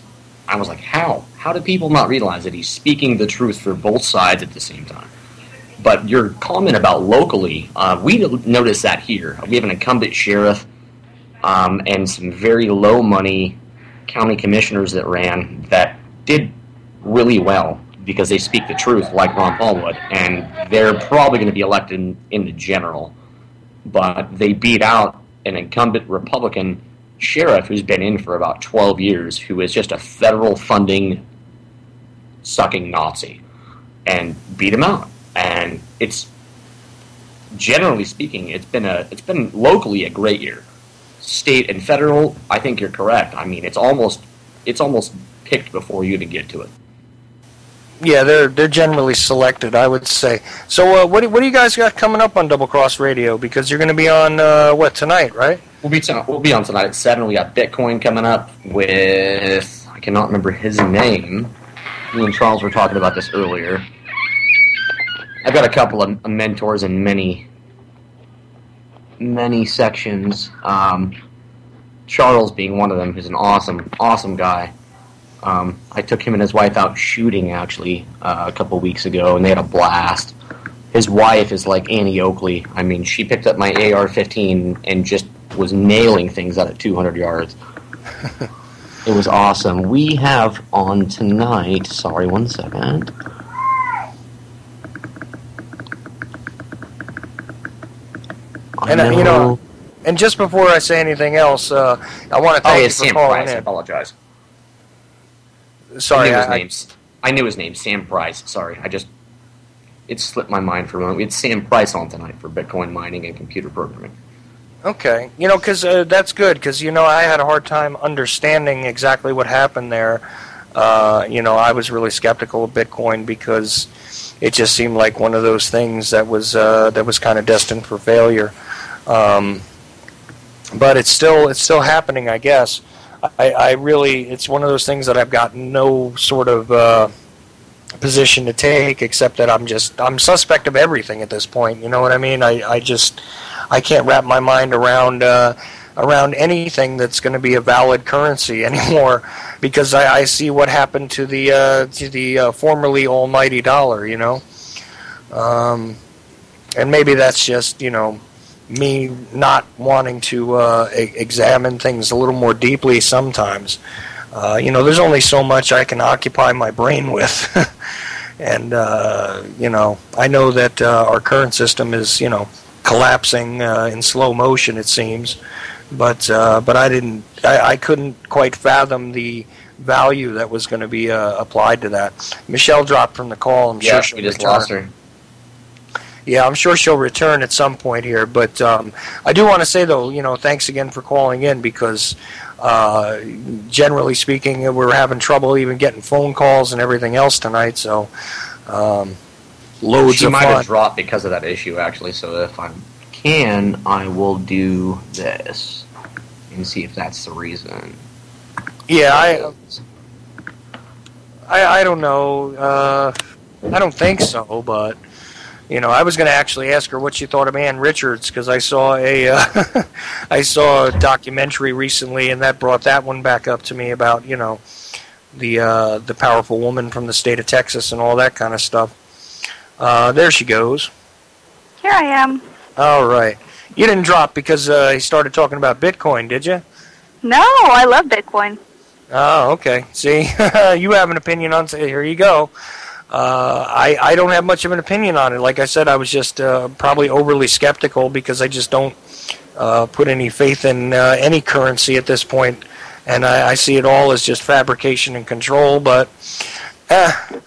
I was like, how? How do people not realize that he's speaking the truth for both sides at the same time? But your comment about locally, we notice that here. We have an incumbent sheriff and some very low money county commissioners that ran that did really well because they speak the truth, like Ron Paul would, and they're probably going to be elected in the general. But they beat out an incumbent Republican sheriff who's been in for about 12 years, who is just a federal funding sucking Nazi, and beat him out. And it's, generally speaking, it's been locally a great year. State and federal, I think you're correct. I mean, it's almost picked before you even get to it. Yeah, they're generally selected, I would say. So, what do you guys got coming up on Double Cross Radio? Because you're going to be on tonight, right? We'll be on tonight at 7. We got Bitcoin coming up with, I cannot remember his name. Me and Charles were talking about this earlier. I've got a couple of mentors in many sections. Charles being one of them, who's an awesome guy. I took him and his wife out shooting, actually, a couple weeks ago, and they had a blast. His wife is like Annie Oakley. I mean, she picked up my AR-15 and just was nailing things out at 200 yards. It was awesome. We have on tonight... Sorry, one second. And, and just before I say anything else, I want to thank you for Sam calling Price, in. I apologize. Sorry, I knew his name, Sam Price. Sorry, it slipped my mind for a moment. We had Sam Price on tonight for Bitcoin mining and computer programming. Okay, because that's good, because, I had a hard time understanding exactly what happened there. I was really skeptical of Bitcoin because it just seemed like one of those things that was kind of destined for failure. But it's still happening, I guess. I really, it's one of those things that I've got no sort of position to take, except that I'm suspect of everything at this point. You know what I mean? I can't wrap my mind around anything that's going to be a valid currency anymore, because I see what happened to the formerly almighty dollar. And maybe that's just me not wanting to examine things a little more deeply sometimes. There's only so much I can occupy my brain with. And, I know that our current system is, collapsing in slow motion, it seems. But I couldn't quite fathom the value that was going to be applied to that. Michelle dropped from the call. I'm sure we just lost her. Yeah, I'm sure she'll return at some point here. But I do want to say, though, thanks again for calling in, because generally speaking, we're having trouble even getting phone calls and everything else tonight. So loads of fun. She might have dropped because of that issue, actually. So if I can, I will do this and see if that's the reason. Yeah, I don't know. I don't think so, but... I was going to actually ask her what she thought of Ann Richards, because I saw a documentary recently, and that brought that one back up to me about the powerful woman from the state of Texas and all that kind of stuff. There she goes. Here I am. All right. You didn't drop because he started talking about Bitcoin, did you? No, I love Bitcoin. Oh, okay. See, you have an opinion on. Here you go. I don't have much of an opinion on it. Like I said, I was just probably overly skeptical because I just don't put any faith in any currency at this point, and I see it all as just fabrication and control. But, what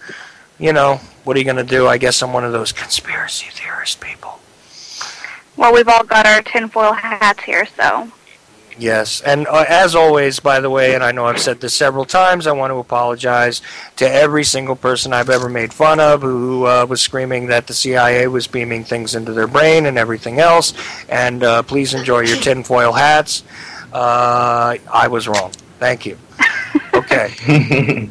are you going to do? I guess I'm one of those conspiracy theorist people. Well, we've all got our tinfoil hats here, so... Yes, and as always, by the way, and I know I've said this several times, I want to apologize to every single person I've ever made fun of who was screaming that the CIA was beaming things into their brain and everything else, and please enjoy your tinfoil hats. I was wrong. Thank you. Okay.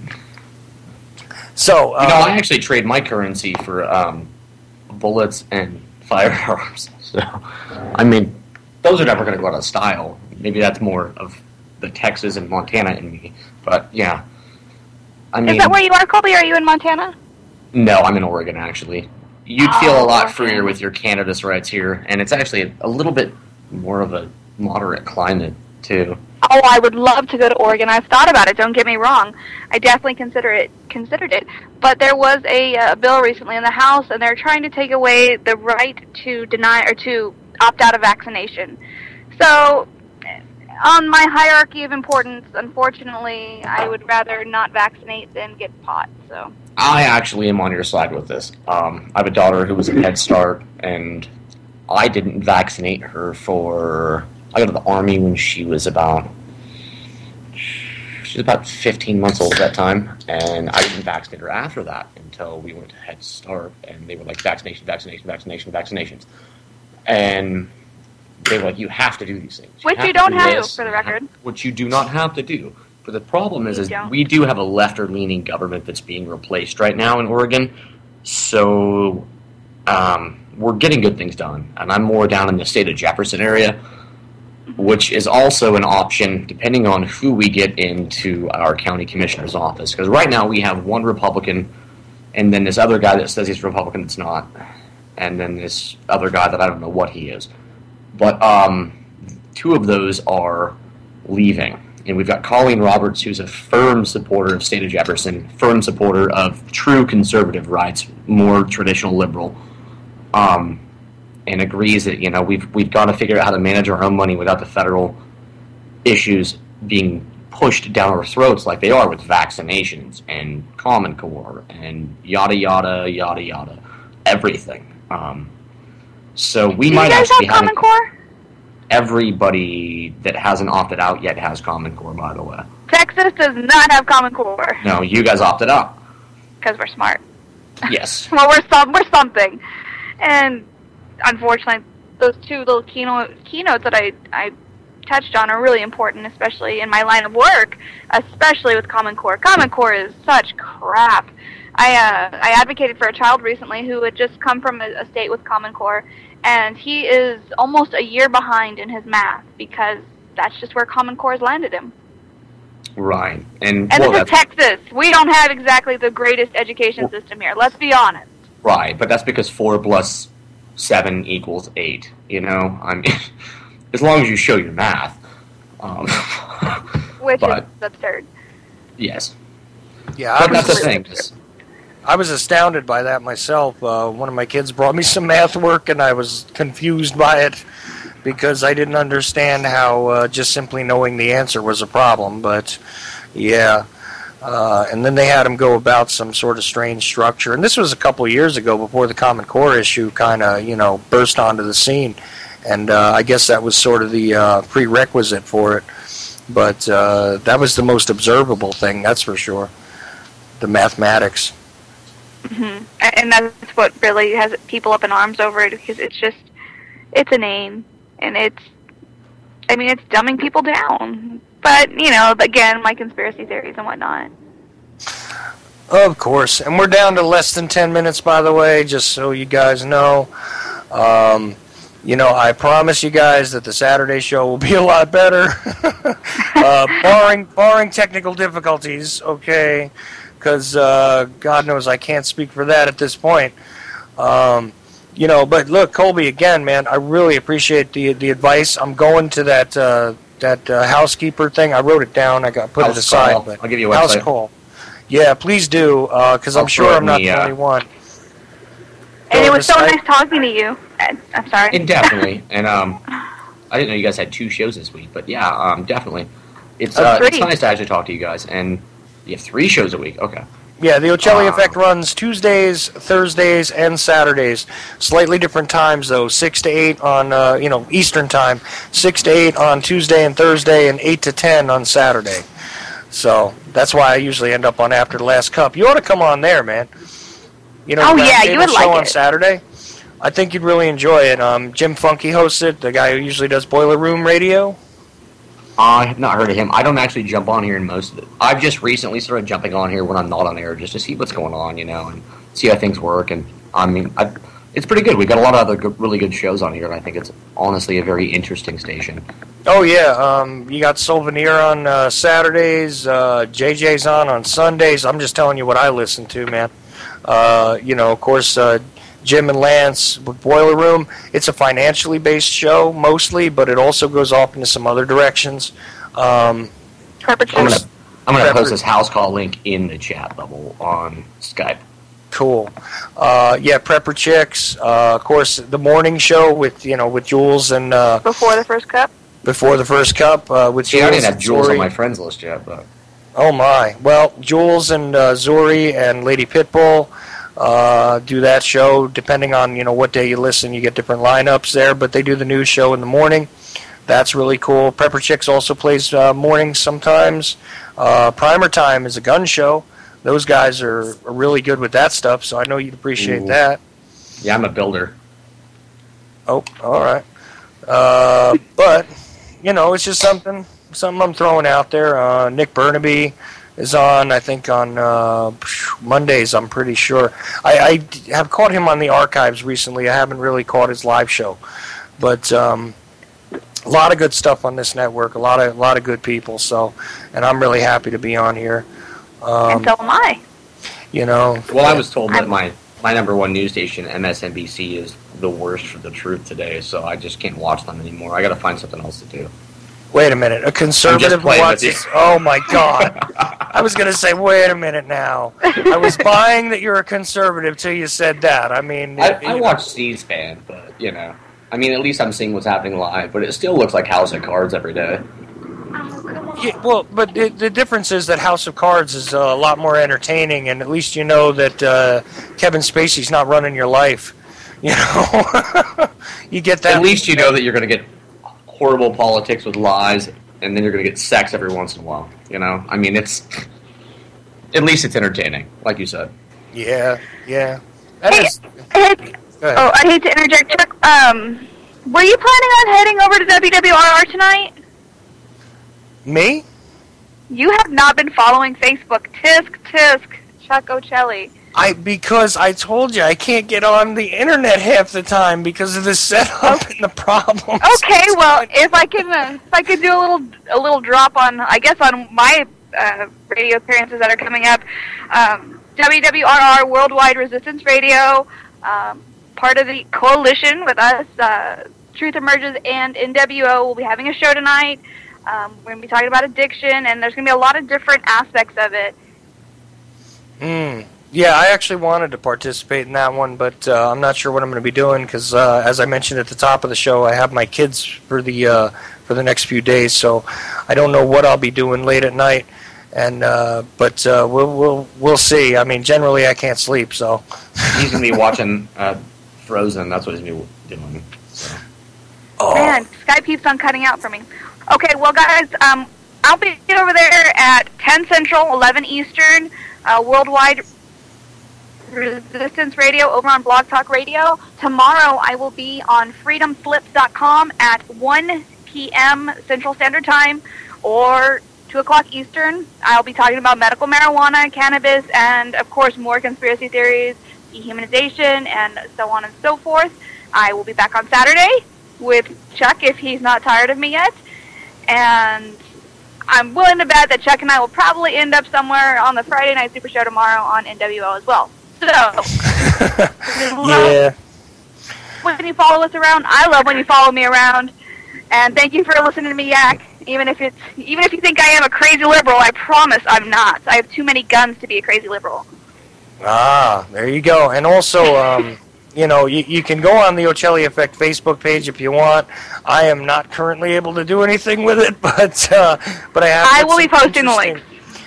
So, I actually trade my currency for bullets and firearms. So, those are never going to go out of style. Maybe that's more of the Texas and Montana in me. But, yeah. Is that where you are, Colby? Are you in Montana? No, I'm in Oregon, actually. You'd feel a lot freer with your cannabis rights here, and it's actually a little bit more of a moderate climate, too. Oh, oh, I would love to go to Oregon. I've thought about it. Don't get me wrong. I definitely considered it. But there was a bill recently in the House, and they're trying to take away the right to deny or to opt out of vaccination. So, on my hierarchy of importance, unfortunately, I would rather not vaccinate than get pot. So I actually am on your side with this. I have a daughter who was in Head Start, and I didn't vaccinate her for... I got to the Army when she was about 15 months old at that time, and I didn't vaccinate her after that until we went to Head Start, and they were like, vaccinations. And they were like, you have to do these things. Which you don't have, for the record. Which you do not have to do. But the problem is we do have a left-leaning government that's being replaced right now in Oregon, so we're getting good things done. And I'm more down in the state of Jefferson area, which is also an option depending on who we get into our county commissioner's office. Because right now we have one Republican, and then this other guy that says he's Republican that's not, and then this other guy that I don't know what he is. But two of those are leaving. And we've got Colleen Roberts, who's a firm supporter of state of Jefferson, firm supporter of true conservative rights, more traditional liberal, and agrees that, you know, we've got to figure out how to manage our own money without the federal issues being pushed down our throats like they are with vaccinations and Common Core and yada, yada, yada, yada, everything. So we might actually have Common Core? Everybody that hasn't opted out yet has Common Core, by the way. Texas does not have Common Core. No, you guys opted out. Because we're smart. Yes. Well, we're something. And unfortunately, those two little keynotes that I touched on are really important, especially in my line of work, especially with Common Core. Common Core is such crap. I advocated for a child recently who had just come from a state with Common Core, and he is almost a year behind in his math because that's just where Common Core has landed him. Right. And this is Texas. We don't have exactly the greatest education system here. Let's be honest. Right, but that's because 4 plus 7 equals 8, you know? I mean, as long as you show your math. Which is absurd. Yes. Yeah, but that's the thing. I was astounded by that myself. One of my kids brought me some math work, and I was confused by it because I didn't understand how just simply knowing the answer was a problem. But, yeah. And then they had him go about some sort of strange structure. And this was a couple of years ago before the Common Core issue kind of, burst onto the scene. And I guess that was sort of the prerequisite for it. But that was the most observable thing, that's for sure. The mathematics. Mm-hmm. And that's what really has people up in arms over it, because it's a name, and it's dumbing people down. But, again, my conspiracy theories and whatnot. Of course. And we're down to less than 10 minutes, by the way, just so you guys know. I promise you guys that the Saturday show will be a lot better. Barring technical difficulties, okay? Because God knows I can't speak for that at this point. But look, Colby, again, man, I really appreciate the advice. I'm going to that housekeeper thing. I wrote it down. I put it aside. Call. But I'll give you a house website. call. Yeah, please do, because I'm sure I'm not the only one. And it was so nice talking to you. I'm sorry. And definitely. And I didn't know you guys had 2 shows this week, but yeah, definitely. It's nice to actually talk to you guys. And you have 3 shows a week. Okay. Yeah, the Ochelli Effect runs Tuesdays, Thursdays, and Saturdays. Slightly different times, though. 6 to 8 on, Eastern time. 6 to 8 on Tuesday and Thursday, and 8 to 10 on Saturday. So that's why I usually end up on After the Last Cup. You ought to come on there, man. You would like show on Saturday. I think you'd really enjoy it. Jim Funky hosts it, the guy who usually does Boiler Room Radio. I have not heard of him. I don't actually jump on here in most of it. I've just recently started jumping on here when I'm not on air just to see what's going on, and see how things work. And, it's pretty good. We've got a lot of other really good shows on here, and I think it's honestly a very interesting station. Oh, yeah. You got Souvenir on Saturdays. JJ's on Sundays. I'm just telling you what I listen to, man. Of course, Jim and Lance with Boiler Room. It's a financially based show, mostly, but it also goes off into some other directions. Prepper chicks. I'm gonna post this house call link in the chat bubble on Skype. Cool. Yeah, Prepper Chicks. Of course, the morning show with Jules and Before the first cup. Before the first cup with See, Jules. I didn't have Jules Zuri. on my friends list yet, but Oh my! Well, Jules and Zuri and Lady Pitbull do that show. Depending on what day you listen, you get different lineups there. But they do the news show in the morning. That's really cool. Prepper Chicks also plays mornings sometimes. Primer Time is a gun show. Those guys are really good with that stuff, so I know you'd appreciate that. yeah, I'm a builder. Oh, all right. But it's just something I'm throwing out there. Nick Burnaby is on, I think, on Mondays, I'm pretty sure. I have caught him on the archives recently. I haven't really caught his live show. But a lot of good stuff on this network, a lot of good people, and I'm really happy to be on here. And so am I. Well, I was told that my number one news station, MSNBC, is the worst for the truth today, so I just can't watch them anymore. I got to find something else to do. Wait a minute, a conservative playing with watches? Oh my God! I was going to say, wait a minute now. I was buying that you're a conservative till you said that. I mean, I watch C-SPAN, but at least I'm seeing what's happening live. But it still looks like House of Cards every day. Yeah, well, but the difference is that House of Cards is a lot more entertaining, and at least you know that Kevin Spacey's not running your life. You get that. At least you know that you're going to get horrible politics with lies, and then you're going to get sex every once in a while. It's at least it's entertaining, like you said. Yeah. Hey, I hate to interject, Chuck. Were you planning on heading over to WWRR tonight? Me? You have not been following Facebook. Tisk, Chuck Ochelli. Because I told you I can't get on the internet half the time because of the setup and the problems. Okay, well, if I could do a little drop on, I guess, on my radio appearances that are coming up. WWRR Worldwide Resistance Radio, part of the coalition with us, Truth Emerges and NWO will be having a show tonight. We're going to be talking about addiction, and there's going to be a lot of different aspects of it. Yeah, I actually wanted to participate in that one, but I'm not sure what I'm going to be doing because, as I mentioned at the top of the show, I have my kids for the next few days, so I don't know what I'll be doing late at night. And but we'll see. I mean, generally I can't sleep, so he's going to be watching Frozen. That's what he's going to be doing. So. Oh. Man, Skype keeps on cutting out for me. Okay, well, guys, I'll be over there at 10 Central, 11 Eastern, Worldwide Resistance Radio over on Blog Talk Radio. Tomorrow I will be on freedomslips.com at 1 p.m. Central Standard Time or 2 o'clock Eastern. I'll be talking about medical marijuana, cannabis, and, of course, more conspiracy theories, dehumanization, and so on and so forth. I will be back on Saturday with Chuck if he's not tired of me yet. And I'm willing to bet that Chuck and I will probably end up somewhere on the Friday Night Super Show tomorrow on NWO as well. So, yeah. When you follow us around, I love when you follow me around. And thank you for listening to me yak. Even if you think I am a crazy liberal, I promise I'm not. I have too many guns to be a crazy liberal. Ah, there you go. And also, you can go on the Ochelli Effect Facebook page if you want. I am not currently able to do anything with it, but I will be posting the links.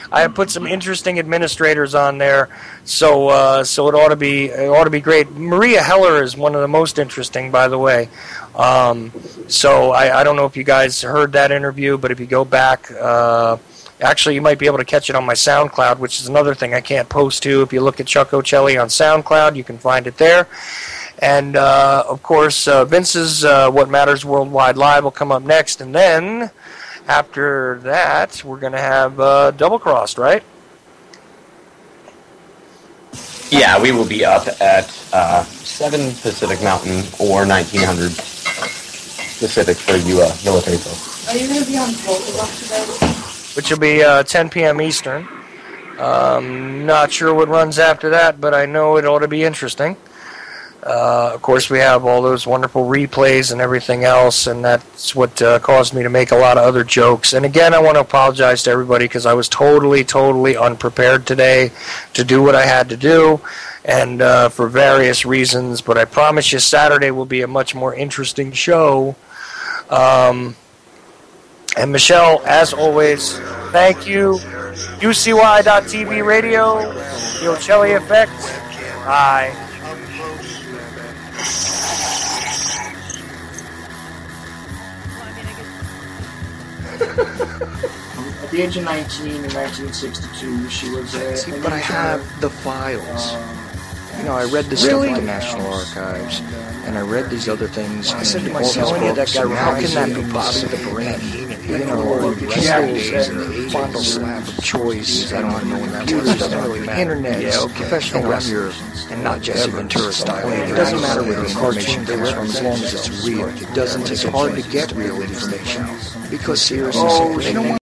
I have put some interesting administrators on there, so it ought to be great. Maria Heller is one of the most interesting, by the way. So I don't know if you guys heard that interview, but if you go back, actually you might be able to catch it on my SoundCloud, which is another thing I can't post to. If you look at Chuck Ochelli on SoundCloud, you can find it there. And of course, Vince's What Matters Worldwide Live will come up next, and then after that, we're going to have Double Crossed, right? Yeah, we will be up at 7 Pacific Mountain or 1900 Pacific for you military folks. Are you going to be on Goldilocks today? Which will be 10 p.m. Eastern. Not sure what runs after that, but I know it ought to be interesting. Of course, we have all those wonderful replays and everything else, and that's what caused me to make a lot of other jokes. And again, I want to apologize to everybody because I was totally unprepared today to do what I had to do, and for various reasons. But I promise you, Saturday will be a much more interesting show. And Michelle, as always, thank you. UCY.TV Radio, The Ochelli Effect. Bye. At the age of 19 in 1962, she was a... See, but I have the files. You know, I read this stuff at the National Archives, and I read these other things. I said to myself, how can that be possible? You know, pistols and the final slap of choice, I don't know, computers, internet, professional wrestlers, and not Jesse Ventura style. It doesn't matter where the cartoon comes from as long as it's real. It doesn't take hard to get real information. Because seriously,